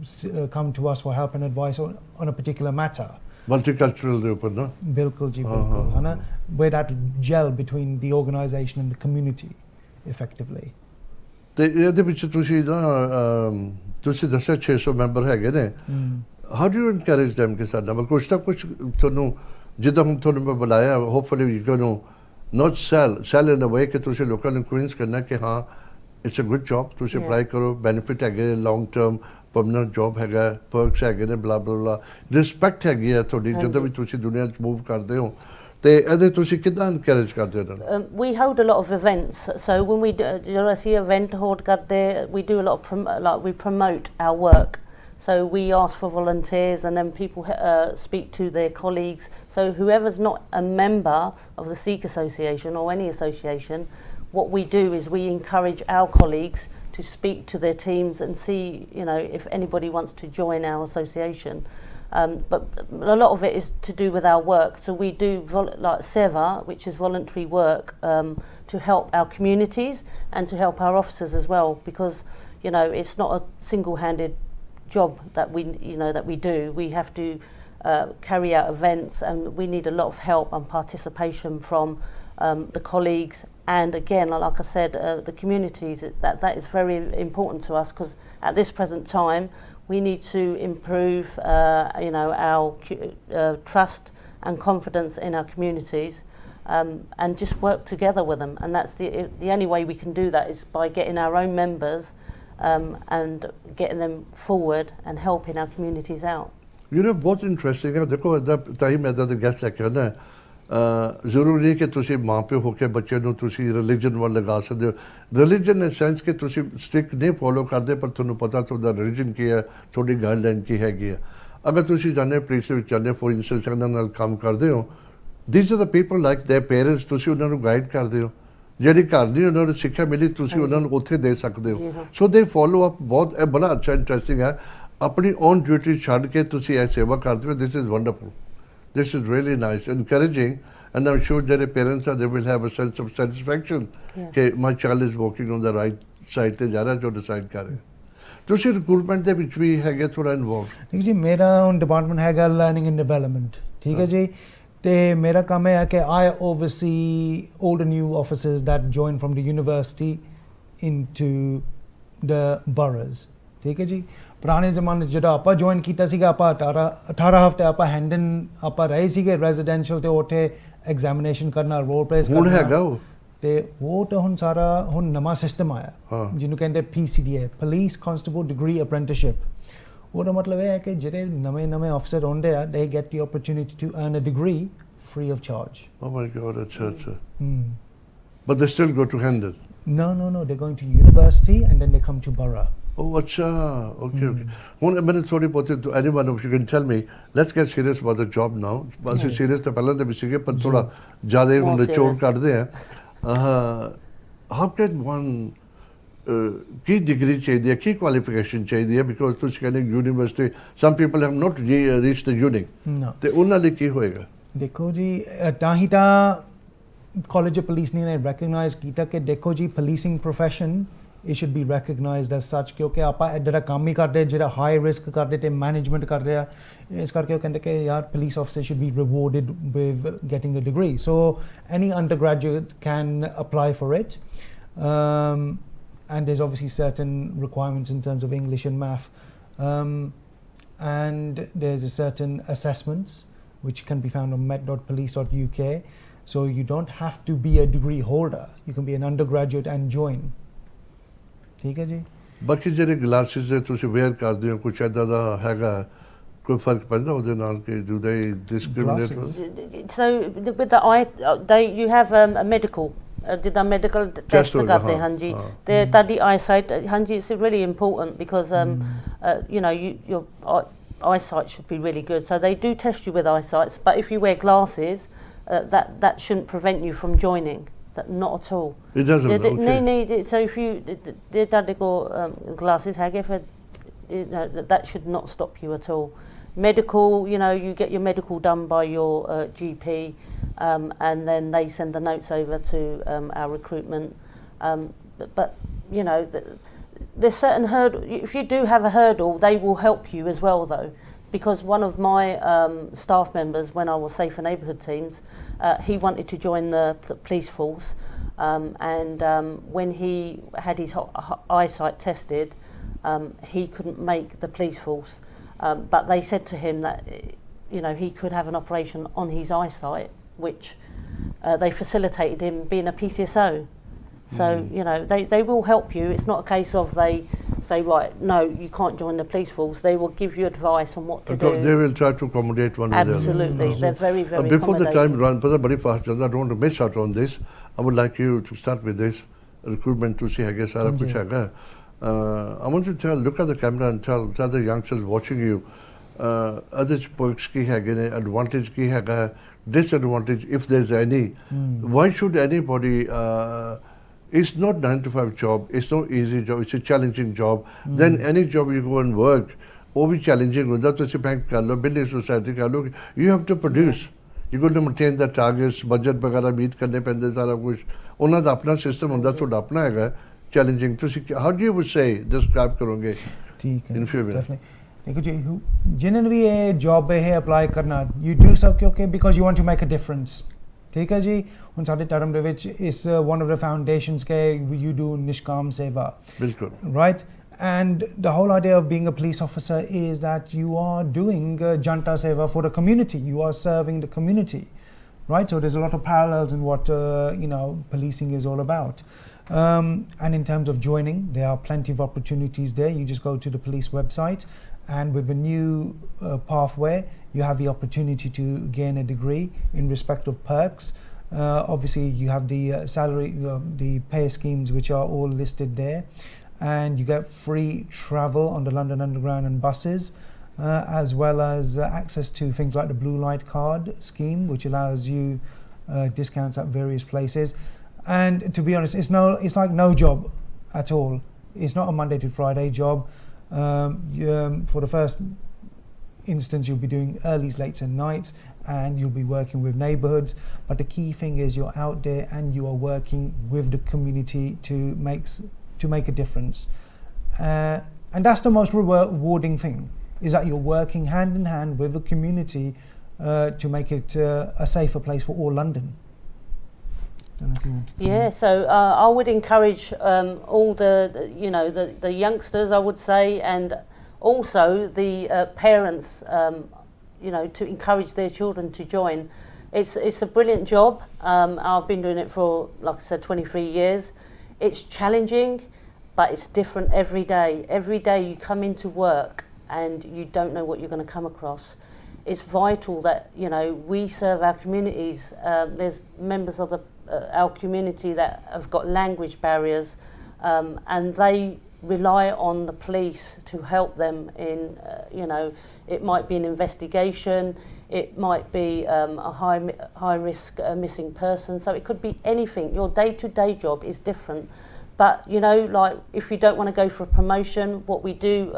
come to us for help and advice on a particular matter. Multicultural ਦੇ ਉੱਪਰ ਨਾ? ਬਿਲਕੁਲ ਜੀ, ਬਿਲਕੁਲ, ਹੈ ਨਾ, where that gel between the organisation and the community effectively. ਤੇ ਇਹਦੇ ਵਿੱਚ ਤੁਸੀਂ ਨਾ ਤੁਸੀਂ ਦੱਸਿਆ 600 ਮੈਂਬਰ ਹੈਗੇ ਨੇ, how do you encourage them ਕਿ ਸਾਡਾ ਕੁਛ ਤਾਂ ਕੁਛ ਤੁਹਾਨੂੰ ਜਿੱਦਾਂ ਹੁਣ ਤੁਹਾਨੂੰ ਮੈਂ ਬੁਲਾਇਆ, hopefully you can not sell in a way ਕਿ ਤੁਸੀਂ ਲੋਕਾਂ ਨੂੰ convince ਕਰਨਾ ਕਿ ਹਾਂ it's a good job, ਤੁਸੀਂ ਅਪਲਾਈ ਕਰੋ, ਬੈਨੀਫਿਟ ਹੈਗੇ, ਲੌਂਗ ਟਰਮ ਪਰਮਨੈਂਟ ਜੌਬ ਹੈਗਾ, ਪਰਕਸ ਹੈਗੇ ਨੇ, ਬਲਾ ਬਲਾ, ਰਿਸਪੈਕਟ ਹੈਗੀ ਹੈ ਤੁਹਾਡੀ ਜਦੋਂ ਵੀ ਤੁਸੀਂ ਦੁਨੀਆ 'ਚ ਮੂਵ ਕਰਦੇ ਹੋ, ਤੇ ਇਹਦੇ ਤੁਸੀਂ ਕਿੱਦਾਂ ਇਨਕਰੇਜ ਕਰਦੇ ਹੋ ਇਹਨਾਂ ਨੂੰ? We hold a lot of events, so when we ਜਦੋਂ ਅਸੀਂ event hold ਕਰਦੇ, we do a lot of like we promote our work. So we ask for volunteers and then people speak to their colleagues. So whoever's not a member of the Sikh Association or any association, what we do is we encourage our colleagues to speak to their teams and see, you know, if anybody wants to join our association. But a lot of it is to do with our work. So we do like seva, which is voluntary work, to help our communities and to help our officers as well, because, you know, it's not a single-handed job that we do. We have to carry out events, and we need a lot of help and participation from the colleagues, and again, like I said, the communities. That is very important to us, because at this present time we need to improve you know, our trust and confidence in our communities, and just work together with them. And that's the only way we can do that is by getting our own members and getting them forward and helping our communities out. You know, ਬਹੁਤ interesting ਹੈ, ਦੇਖੋ ਇਹਦਾ ਤਾਂ ਹੀ ਮੈਂ ਤਾਂ guest ਲੈ ਕੇ ਆਉਂਦਾ, ਜ਼ਰੂਰੀ ਨਹੀਂ ਕਿ ਤੁਸੀਂ ਮਾਂ ਪਿਓ ਹੋ ਕੇ ਬੱਚੇ ਨੂੰ ਤੁਸੀਂ ਰਿਲੀਜਨ ਵੱਲ ਲਗਾ ਸਕਦੇ ਹੋ। ਰਿਲੀਜਨ ਇਨ ਸੈਂਸ ਕਿ ਤੁਸੀਂ ਸਟ੍ਰਿਕਟ ਨਹੀਂ ਫੋਲੋ ਕਰਦੇ, ਪਰ ਤੁਹਾਨੂੰ ਪਤਾ ਤੁਹਾਡਾ ਰਿਲੀਜਨ ਕੀ ਹੈ, ਤੁਹਾਡੀ ਗਾਈਡਲਾਈਨ ਕੀ ਹੈਗੀ ਹੈ। ਅਗਰ ਤੁਸੀਂ ਜਾਂਦੇ ਪੁਲਿਸ ਦੇ ਵਿੱਚ ਜਾਂਦੇ, ਫੋਰ ਇੰਸਟੈਂਸ ਉਹਨਾਂ ਨਾਲ ਕੰਮ ਕਰਦੇ ਹੋ, these are the people like there parents, ਤੁਸੀਂ ਉਹਨਾਂ ਨੂੰ ਗਾਈਡ ਕਰਦੇ ਹੋ। ਜਿਹੜੀ ਘਰ ਦੀ ਉਹਨਾਂ ਨੂੰ ਸਿੱਖਿਆ ਮਿਲੀ ਤੁਸੀਂ ਉਹਨਾਂ ਨੂੰ ਉੱਥੇ ਦੇ ਸਕਦੇ ਹੋ। ਸੋ ਦੇ ਫੋਲੋ ਅਪ, ਬਹੁਤ ਇਹ ਬੜਾ ਅੱਛਾ ਇੰਟਰਸਟਿੰਗ ਹੈ। ਆਪਣੀ ਓਨ ਡਿਊਟੀ ਛੱਡ ਕੇ ਤੁਸੀਂ ਇਹ ਸੇਵਾ ਕਰਦੇ ਹੋ, this is wonderful, this is really nice, encouraging, and I'm sure that the parents they will have a sense of satisfaction that my child is walking on the right side ਤੇ ਜਾ ਰਿਹਾ ਜੋ ਡਿਸਾਈਡ ਕਰ ਰਿਹਾ। ਤੁਸੀਂ recruitment ਦੇ ਵਿੱਚ ਵੀ ਹੈਗੇ ਥੋੜਾ ਇਨਵੋਲਵ? ਠੀਕ ਜੀ, ਮੇਰਾ ਹੁਣ ਡਿਪਾਰਟਮੈਂਟ ਹੈਗਾ ਲਰਨਿੰਗ ਐਂਡ ਡਿਵੈਲਪਮੈਂਟ, ਠੀਕ ਹੈ ਜੀ, ਤੇ ਮੇਰਾ ਕੰਮ ਇਹ ਹੈ ਕਿ I oversee all the new officers that join from the university into the boroughs, ਠੀਕ ਹੈ ਜੀ। ਪੁਰਾਣੇ ਜ਼ਮਾਨੇ 'ਚ ਜਦੋਂ ਆਪਾਂ ਜੁਆਇਨ ਕੀਤਾ ਸੀਗਾ, ਆਪਾਂ 18 ਹਫ਼ਤੇ ਆਪਾਂ ਹੈਂਡਨ ਆਪਾਂ ਰਹੇ ਸੀਗੇ ਰੈਜ਼ੀਡੈਂਸ਼ੀਅਲ, ਤੇ ਉੱਥੇ ਐਗਜ਼ਾਮੀਨੇਸ਼ਨ ਕਰਨਾ, ਰੋਲ ਪਲੇਸ ਕਰਨਾ। ਹੁਣ ਹੈਗਾ ਉਹ, ਤੇ ਉਹ ਤਾਂ ਹੁਣ ਸਾਰਾ ਹੁਣ ਨਵਾਂ ਸਿਸਟਮ ਆਇਆ ਜਿਹਨੂੰ ਕਹਿੰਦੇ PCDA, police constable degree apprenticeship. ਉਹਦਾ ਮਤਲਬ ਇਹ ਹੈ ਕਿ ਜਿਹੜੇ ਨਵੇਂ ਅਫਸਰ ਆਉਂਦੇ ਆ, they get the opportunity to earn a degree free of charge. Oh my God, ਅੱਛਾ। But they still go to Hendon? No, they're going to university and then they come to borough. Oh, acha. Okay. One minute, sorry, but to anyone, if you can tell me, let's get serious about the job now. But serious तो पहले तो भी सीखे, पर थोड़ा ज़्यादा ही उन्हें चोर कर दे हैं। How can one की degree चाहिए, की qualification चाहिए? Because तो कहने university, some people have not reached the uni. No. तो उन्हें लिए की होएगा? देखो जी, ताहिता कॉलेज ऑफ पुलिस ने रिकॉग्नाइज किया कि देखो जी, policing profession it should be recognized as such क्योंकि आप इधर काम ही करते जिहड़ा high risk करते ते management कर रहा इस करके वो कहते कि यार police officers should be rewarded with getting a degree. So any undergraduate can apply for it, and there's obviously certain requirements in terms of English and math, and there's a certain assessments which can be found on met.police.uk. So you don't have to be a degree holder, you can be an undergraduate and join. ठीक है जी ਬਾਕੀ ਜਿਹੜੇ glasses ਤੁਸੀਂ wear ਕਰਦੇ ਹੋ ਕੁਛ ਇਦਾਂ ਦਾ ਹੈਗਾ ਕੋਈ ਫਰਕ ਪੈਂਦਾ ਉਹਦੇ ਨਾਲ ਕਿ do they discriminate? So with the eye you have a medical ਜਿੱਦਾਂ medical test ਕਰਦੇ ਹਾਂ ਜੀ ਤੇ ਤੁਹਾਡੀ eyesight ਹਾਂਜੀ it's really important because you know your eyesight should be really good, so they do test you with eyesight, but if you wear glasses that shouldn't prevent you from joining. That not at all. It doesn't. No. So if you did go glasses, that should not stop you at all. Medical, you know, you get your medical done by your GP, and then they send the notes over to our recruitment. But you know, there's certain hurdle. If you do have a hurdle, they will help you as well, though. Because one of my staff members, when I was Safer Neighbourhood Teams, he wanted to join the police force, and when he had his eyesight tested, he couldn't make the police force. But they said to him that you know he could have an operation on his eyesight, which they facilitated him being a PCSO. So you know they will help you. It's not a case of they say right, no, you can't join the police force. They will give you advice on what to do. They will try to accommodate one another. Absolutely, they're very before the time runs, but very fast. I don't want to miss out on this. I would like you to start with this recruitment to see. I guess I want you to tell. Look at the camera and tell the youngsters watching you. Other perks ki hai, advantage ki hai, disadvantage if there's any. Why should anybody? It's not 9 to 5 job. It's no easy job. It's a challenging job. Then any job you go and work, वो भी challenging होता तो इसे bank कर लो, building society कर लो. You have to produce. You got to maintain the targets, budget वगैरह meet करने पैंदे सारा कुछ. उन्होंने तो अपना system होता तो अपना हैगा challenging. तो how do you would say describe करोगे? ठीक है. In few minutes. देखो जी, जिन्हें भी ये job है apply करना, you do सब क्योंकि because you want to make a difference. ठीक है जी ਹੁਣ ਸਾਡੇ ਧਰਮ ਦੇ ਵਿੱਚ is one of the foundations के you do ਨਿਸ਼ਕਾਮ ਸੇਵਾ ਬਿਲਕੁਲ right, and the whole idea of being a police officer is that you are doing janta seva for the community, you are serving the community, right? So there's a lot of parallels in what you know policing is all about, and in terms of joining there are plenty of opportunities there. You just go to the police website and with a new pathway you have the opportunity to gain a degree in respect of perks. Obviously you have the salary, the pay schemes which are all listed there, and you get free travel on the London Underground and buses, as well as access to things like the blue light card scheme which allows you discounts at various places. And to be honest, it's like no job at all. It's not a Monday to Friday job. For the first instance you'll be doing earlys, lates and nights, and you'll be working with neighborhoods, but the key thing is you're out there and you are working with the community to make a difference, and that's the most rewarding thing, is that you're working hand in hand with the community to make it a safer place for all London. Yeah, so I would encourage all the youngsters, I would say, and also the parents, you know, to encourage their children to join. It's a brilliant job. I've been doing it for, like I said, 23 years. It's challenging, but it's different every day. Every day you come into work and you don't know what you're going to come across. It's vital that, you know, we serve our communities. There's members of our community that have got language barriers, and they rely on the police to help them in, you know, it might be an investigation, it might be a high risk missing person, so it could be anything. Your day-to-day job is different, but you know, like if you don't want to go for a promotion, what we do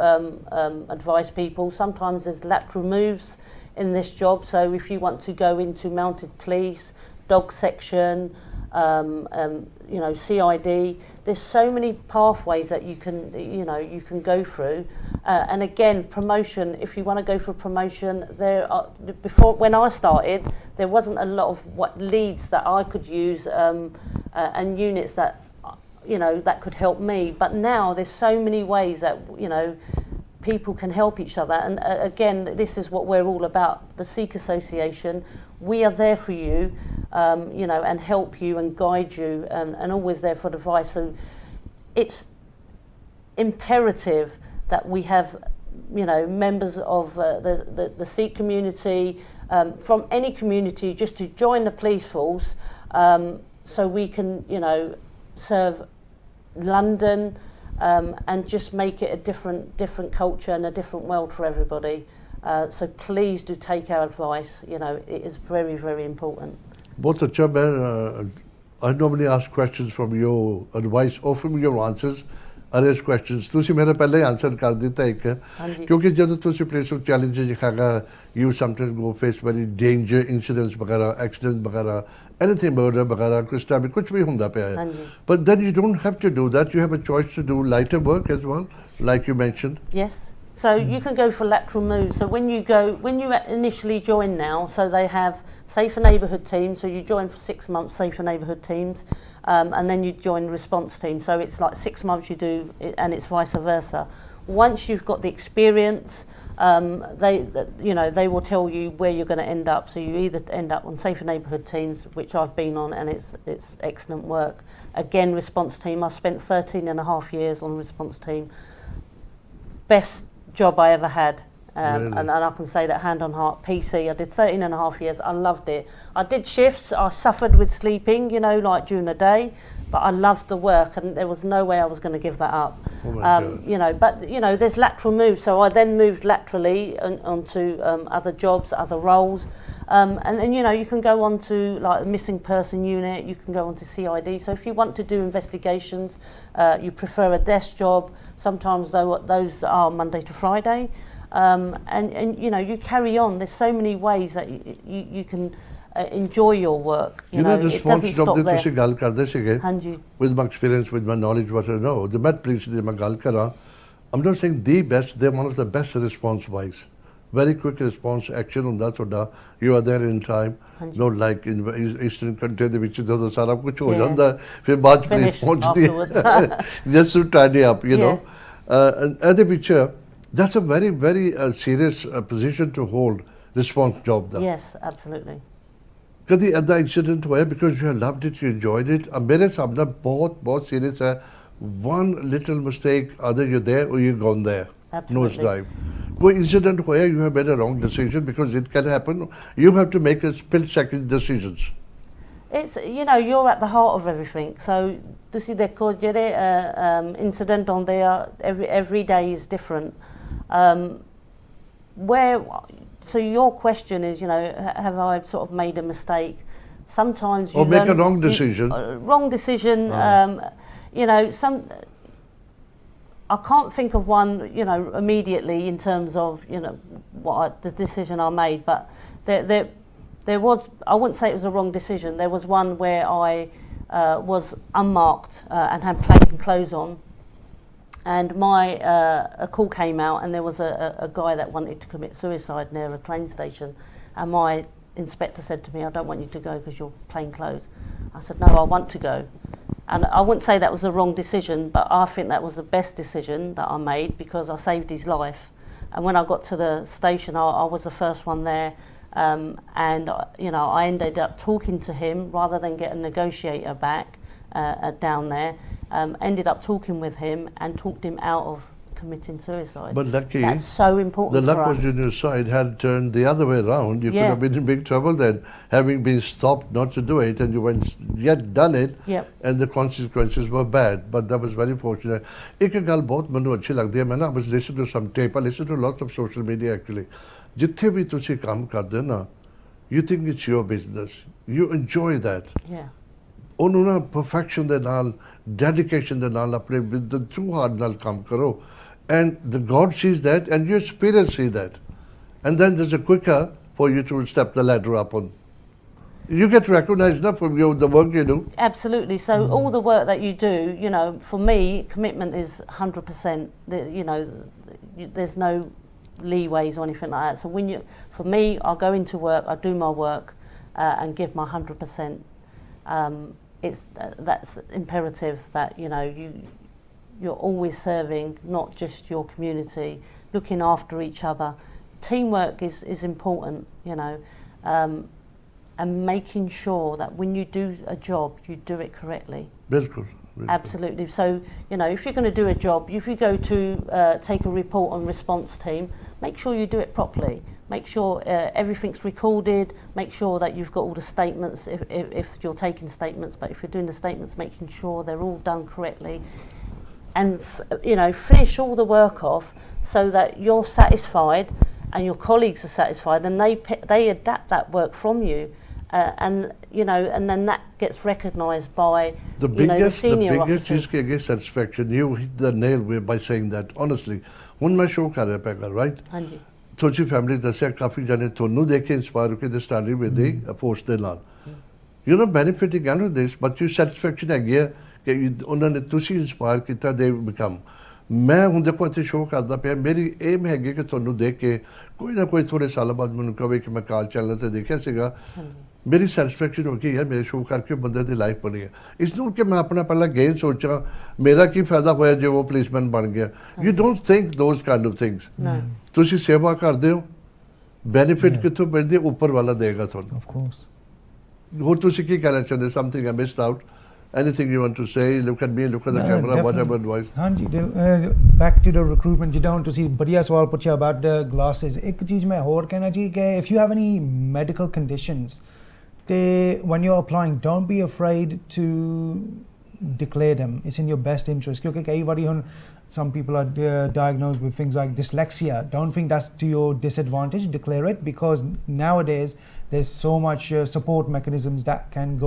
advise people, sometimes there's lateral moves in this job, so if you want to go into mounted police, dog section, you know, CID. There's so many pathways that you can go through. And again, promotion, if you want to go for promotion, before when I started, there wasn't a lot of leads that I could use and units that, you know, that could help me. But now there's so many ways that, you know, people can help each other. And again, this is what we're all about, the Sikh Association. We are there for you, you know, and help you and guide you, and always there for advice. So it's imperative that we have, you know, members of the Sikh community, from any community, just to join the police force, so we can, you know, serve London, and just make it a different culture and a different world for everybody. So please do take our advice. You know, it is very, very important. Both acha, I normally ask questions from your advice or from your answers. Arrange questions. तुसी मेरा पहले answer कर देता एक क्योंकि जब तुसी place of challenges दिखागा you sometimes go face very danger incidents वगैरह accidents वगैरह anything murder वगैरह कुछ टाइम कुछ भी होता पे है but then you don't have to do that, you have a choice to do lighter work as well, like you mentioned. Yes. So you can go for lateral moves. So when you initially join now, so they have safer neighbourhood teams. So you join for 6 months, safer neighbourhood teams, and then you join response team. So it's like 6 months you do, and it's vice versa. Once you've got the experience, they will tell you where you're going to end up. So you either end up on safer neighbourhood teams, which I've been on, and it's excellent work. Again, response team. I spent 13.5 years on response team. Best job I ever had, Really? and I can say that hand on heart. PC, I did 13.5 years. I loved it. I did shifts. I suffered with sleeping, you know, like during the day, but I loved the work, and there was no way I was going to give that up. Oh my God. You know, but you know, there's lateral moves. So I then moved laterally onto other jobs, other roles, and then, you know, you can go on to like a missing person unit. You can go on to CID. So if you want to do investigations, you prefer a desk job. Sometimes those are Monday to Friday, and you know, you carry on. There's so many ways that you can enjoy your work. You know, it doesn't stop there. ਤੁਸੀਂ ਗੱਲ ਕਰਦੇ ਸੀਗੇ with my experience, with my knowledge, what I know, the Met Police ਦੀ ਮੈਂ ਗੱਲ ਕਰਾਂ, I'm not saying the best, they're one of the best response wise. Very quick response action ਹੁੰਦਾ ਤੁਹਾਡਾ, you are there in time, not like in eastern country ਦੇ ਵਿੱਚ ਜਦੋਂ ਸਾਰਾ ਕੁਝ ਹੋ ਜਾਂਦਾ ਫਿਰ ਬਾਅਦ ਪੁਲਿਸ ਪਹੁੰਚਦੀ ਹੈ just to tidy up, you know. ਇਹਦੇ ਵਿੱਚ that's a very, very serious position to hold, response job the. Yes, absolutely. कभी ऐसा इंसिडेंट हुआ है because you have loved it, you enjoyed it? मेरे सामने बहुत serious है. One little mistake, either you're there or you're gone there. Absolutely. Nose dive. कोई incident हुआ है you have made a wrong decision, because it can happen. You have to make a split-second decisions. It's, you know, you're at the heart of everything. So ਤੁਸੀਂ ਦੇਖੋ ਜਿਹੜੇ incident on there, every day is different. So your question is, you know, have I sort of made a mistake? Sometimes you or make a wrong decision. Wrong decision. You know, I can't think of one, you know, immediately in terms of, you know, the decision I made. But there was, I wouldn't say it was a wrong decision. There was one where I was unmarked and had plain clothes on. And a call came out, and there was a guy that wanted to commit suicide near a train station. And my inspector said to me, I don't want you to go because you're plain clothes. I said, no, I want to go. And I wouldn't say that was the wrong decision, but I think that was the best decision that I made, because I saved his life. And when I got to the station, I was the first one there. And, you know, I ended up talking to him rather than get a negotiator back down there. Ended up talking with him and talked him out of committing suicide. But lucky, that's so important. The luck for was us. on your side. Had turned the other way around, you could have been in big trouble then, having been stopped not to do it, and you went yet done it, and the consequences were bad. But that was very fortunate. एक गल बहुत मनु अच्छी लगती है. मैंने I was listening to some tape. I listened to lots of social media actually. जिथे भी तुसी काम करते ना, you think it's your business. You enjoy that. Yeah. ਉਹਨੂੰ ਨਾ perfection ਦੇ ਨਾਲ, dedication ਦੇ ਨਾਲ, ਆਪਣੇ with the true heart ਨਾਲ ਕੰਮ ਕਰੋ, and the God sees that, and your spirit see that, and then there's a quicker for you to step the ladder up on. You get recognized enough for the work you do. Absolutely. So all the work that you do, you know, for me, commitment is 100%. You know, there's no leeways or anything like that. So for me, I'll go into work, I do my work, and give my 100%. That's imperative that, you know, you're always serving not just your community, looking after each other. Teamwork is important, you know, and making sure that when you do a job, you do it correctly. Bilkul. Absolutely. So, you know, if you're going to do a job, if you go to take a report on response team, make sure you do it properly. Make sure everything's recorded. Make sure that you've got all the statements if you're taking statements, but if you're doing the statements, making sure they're all done correctly. And, you know, finish all the work off so that you're satisfied and your colleagues are satisfied, and they adapt that work from you. And, you know, and then that gets recognised by the senior officers. The biggest is satisfaction. You hit the nail by saying that, honestly. When my show kar raha right? Anji. Tochi family dasya kafi jane thonu dekhe inspire hoke they started with the post de naal. You're not benefiting out of this, but your satisfaction hai कि उन्होंने तुसी inspire किया they become. मैं हूँ देखो इतने show करता पे मेरी एम है कि थोनू देख के कोई ना कोई थोड़े साल बाद मैंने कहे कि मैं अकाल चैनल ते देखा सीगा मेरी सैटिस्फैक्शन होगी यार मेरे शो करके बंदे दी लाइफ बनी है इसलिए कि मैं अपना पहला गेन सोचा मेरा की फायदा होया जो वो पुलिसमैन बन गया you don't think those kind of things तुसी सेवा करदे हो बेनिफिट कितों मिलदी ऊपर वाला देगा थोनू Of course. हो तुसी की कहना चाहते something I missed out. Anything you want to say? Look at me, look at the camera, whatever advice. Hanji, back to the recruitment, you don't to see बढ़िया सवाल पूछा about the glasses. एक चीज़ मैं और कहना चाहिए कि if you have any medical conditions, when you're applying, don't be afraid to declare them. It's in your best interest. क्योंकि कई बारी some people are diagnosed with things like dyslexia. Don't think that's to your disadvantage. Declare it because nowadays there's so much support mechanisms that can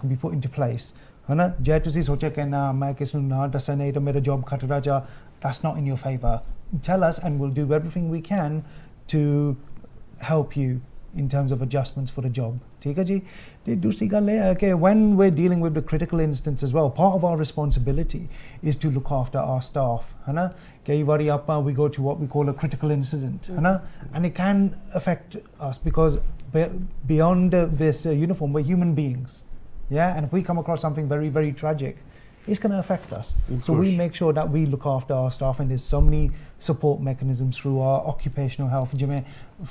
be put into place. है ना जे तुसी सोचे कि ना मैं किसी ना दसा नहीं तो मेरा जॉब खतरा जा that's not in your favor. Tell us and we'll do everything we can to help you in terms of adjustments for the job. ठीक है जी ते दूसरी गल है कि when we're dealing with the critical instance as well, part of our responsibility is to look after our staff. है ना कई बारी we go to what we call a critical incident. है ना and it can affect us because beyond this uniform we're human beings. Yeah, and if we come across something very, very tragic, it's going to affect us. So we make sure that we look after our staff, and there's so many support mechanisms through our occupational health.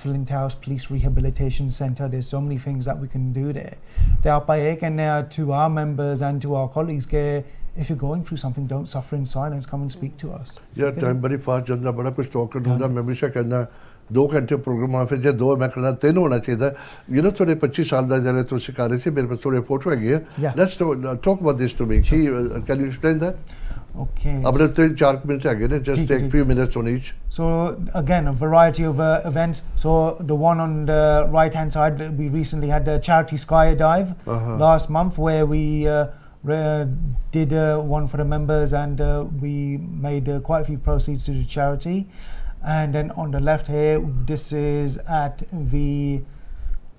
Flint House Police Rehabilitation Centre, there's so many things that we can do there. To our members and to our colleagues, if you're going through something, don't suffer in silence, come and speak to us. Yeah, time very fast, janda bada kuch talk karna मैं हमेशा कहना 2 घंटे programme आ फिर जे 2 मैं कहना 3 होना चाहिए you know थोड़े 25 साल दा जले तो सिखा रहे थे मेरे पास थोड़े फोटो है गया let's talk about this to me can you explain that okay अब 3-4 minutes आ गए just take few minutes on each so again a variety of events so the one on the right hand side we recently had the charity skydive last month where we did one for the members and we made quite a few proceeds to the charity. And then on the left here, this is at the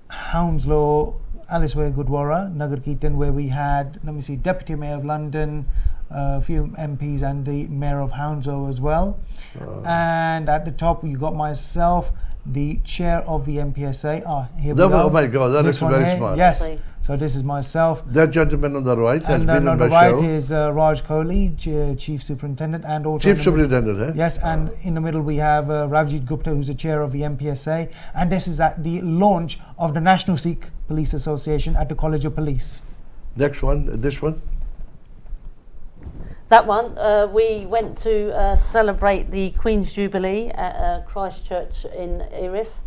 Hounslow Aliceway Gurdwara, Nagar Kirtan, where we had, Deputy Mayor of London, a few MPs and the Mayor of Hounslow as well. And at the top, you got myself, the Chair of the MPSA. Here we go. Oh my God, that looks very smart. Yes. So this is myself. That gentleman on the right has been on the my right show. is Raj Kohli, Chief Superintendent, and also Chief Superintendent, eh? Yes, and in the middle we have Ravjit Gupta, who's the chair of the MPSA, and this is at the launch of the National Sikh Police Association at the College of Police. Next one, this one. That one, we went to celebrate the Queen's Jubilee at Christchurch in Erith,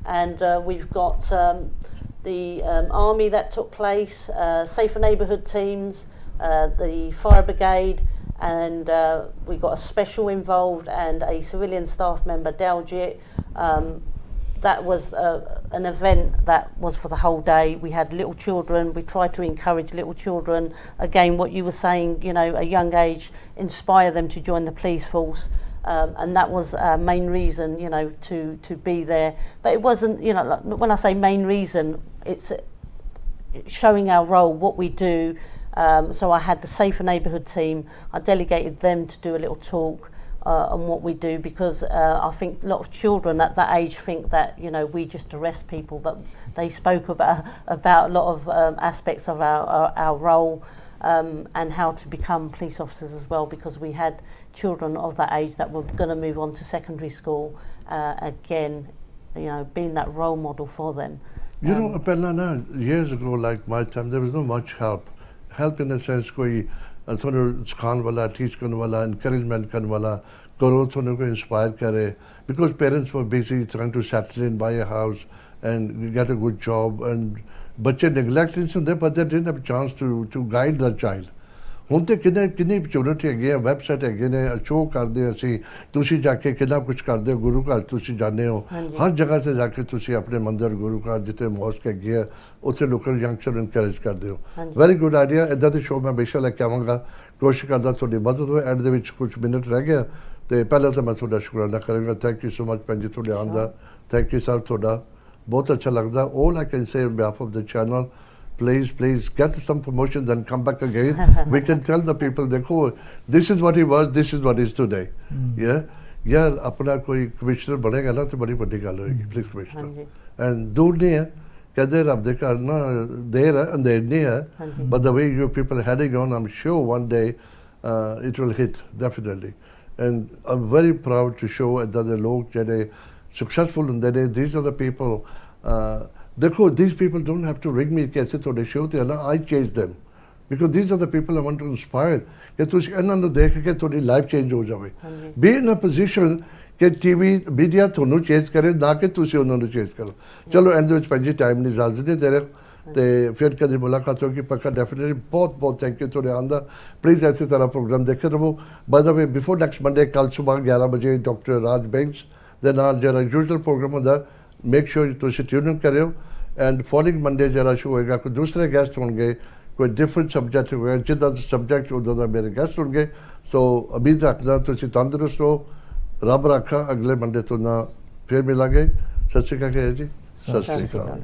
and we've got the army that took place, safer neighbourhood teams, the fire brigade, and we got a special involved and a civilian staff member, Daljit. That was an event that was for the whole day. We had little children. We tried to encourage little children. Again, what you were saying, you know, a young age, inspire them to join the police force. And that was our main reason, you know, to be there. But it wasn't, you know, like, when I say main reason, it's showing our role, what we do. So I had the Safer Neighbourhood team. I delegated them to do a little talk on what we do, because I think a lot of children at that age think that, you know, we just arrest people, but they spoke about a lot of aspects of our role, and how to become police officers as well, because we had children of that age that were going to move on to secondary school, again, you know, being that role model for them. You know, Appalana, years ago, like my time, there was not much help. Help in the sense koi thonu sikhane wala, teach karne wala, encouragement karne wala, karo thonu ko inspire kare, because parents were busy trying to settle in, buy a house and get a good job, and बच्चे neglected ਹੁੰਦੇ, but they didn't have a chance to guide the child. ਹੁਣ ਤੇ ਕਿੰਨੀ opportunity ਹੈਗੀ ਹੈ, website ਹੈਗੇ ਨੇ, show ਕਰਦੇ ਅਸੀਂ, ਤੁਸੀਂ ਜਾ ਕੇ ਕਿੰਨਾ ਕੁਝ ਕਰਦੇ ਹੋ, ਗੁਰੂ ਘਰ ਤੁਸੀਂ ਜਾਂਦੇ ਹੋ, ਹਰ ਜਗ੍ਹਾ ਤੇ ਜਾ ਕੇ ਤੁਸੀਂ ਆਪਣੇ ਮੰਦਿਰ, ਗੁਰੂ ਘਰ ਜਿੱਥੇ ਮੌਸਕ ਹੈਗੇ ਆ, ਉੱਥੇ ਲੋਕਲ ਯੰਗਸਟਰ ਨੂੰ ਇਨਕਰੇਜ ਕਰਦੇ ਹੋ। Very good idea. ਇੱਦਾਂ ਦੇ ਸ਼ੋਅ ਮੈਂ ਹਮੇਸ਼ਾ ਲੈ ਕੇ ਆਵਾਂਗਾ, ਕੋਸ਼ਿਸ਼ ਕਰਦਾ ਤੁਹਾਡੀ ਮਦਦ ਹੋਏ। ਐਂਡ ਦੇ ਵਿੱਚ ਕੁਝ ਮਿੰਟ ਰਹਿ ਗਿਆ, ਤੇ ਪਹਿਲਾਂ ਤਾਂ ਮੈਂ ਤੁਹਾਡਾ ਸ਼ੁਕਰਾਨਾ ਕਰਾਂਗਾ। ਥੈਂਕ ਯੂ ਸੋ ਮਚ ਭੈਣ ਜੀ ਤੁਹਾਡੇ ਆਉਣ ਦਾ। ਥੈਂਕ ਯੂ ਸਰ, ਤੁਹਾਡਾ ਬਹੁਤ ਅੱਛਾ ਲੱਗਦਾ। All I can say on behalf of the channel, please get some promotions and come back again. We can tell the people, देखो, this is what he was, this is what he is today. Yeah, यार अपना कोई commissioner बनेगा ना तो बड़ी बड़ी गल होगी, पुलिस कमिश्नर। And दूर नहीं है, कहते रब दे घर ना देर है, अंधेर नहीं है, but the way you people heading on, I'm sure one day it will hit, definitely. And I'm very proud to show that the लोग ਜਿਹੜੇ successful ਹੁੰਦੇ ਨੇ, these are the people. देखो, these people don't have to ring me कैसे थोड़े show थे ना, I change them, because these are the people I want to inspire, कि तुझे इन्हों ਨੂੰ देख के थोड़ी life change हो जावे। Be in a position कि TV media ਤੁਹਾਨੂੰ change करे, ना कि ਤੁਸੀਂ ਉਹਨਾਂ ਨੂੰ change ਕਰੋ। चलो एंड ਵਿੱਚ पंजी टाइम नहीं, इजाजत नहीं दे रहे, ਤੇ ਫਿਰ ਕਦੇ ਮੁਲਾਕਾਤ ਹੋਗੀ ਪੱਕਾ, ਡੈਫੀਨਿਟਲੀ। ਬਹੁਤ ਥੈਂਕ ਯੂ ਤੁਹਾਡੇ ਆਉਣ ਦਾ। ਪਲੀਜ਼ ਇਸੇ ਤਰ੍ਹਾਂ ਪ੍ਰੋਗਰਾਮ ਦੇਖਦੇ ਰਹੋ। ਬਾਏ ਦਾ ਵੇ, ਬਿਫੋਰ ਨੈਕਸਟ ਮੰਡੇ, ਕੱਲ ਸਵੇਰ 11 ਵਜੇ ਡਾਕਟਰ ਰਾਜ ਬੈਂਕਸ ਦੇ ਨਾਲ ਜਿਹੜਾ ਯੂਜੂਅਲ ਪ੍ਰੋਗਰਾਮ ਹੁੰਦਾ, ਮੇਕ ਸ਼ੋਰ ਤੁਸੀਂ ਟਿਊਨ ਇਨ ਕਰਿਓ। ਐਂਡ ਫੋਲੋਇੰਗ ਮੰਡੇ ਜਿਹੜਾ ਸ਼ੋ ਹੋਏਗਾ, ਕੋਈ ਦੂਸਰੇ ਗੈਸਟ ਹੋਣਗੇ, ਕੋਈ ਡਿਫਰੈਂਟ ਸਬਜੈਕਟ ਹੋਏਗਾ, ਜਿੱਦਾਂ ਦਾ ਸਬਜੈਕਟ ਉੱਦਾਂ ਦਾ ਮੇਰੇ ਗੈਸਟ ਹੋਣਗੇ। ਸੋ ਉਮੀਦ ਰੱਖਦਾ ਤੁਸੀਂ ਤੰਦਰੁਸਤ ਰਹੋ, ਰੱਬ ਰਾਖਾ। ਅਗਲੇ ਮੰਡੇ ਤੋਂ ਨਾ ਫਿਰ ਮਿਲਾਂਗੇ। ਸਤਿ ਸ਼੍ਰੀ ਅਕਾਲ ਜੀ। ਸਤਿ ਸ਼੍ਰੀ ਅਕਾਲ।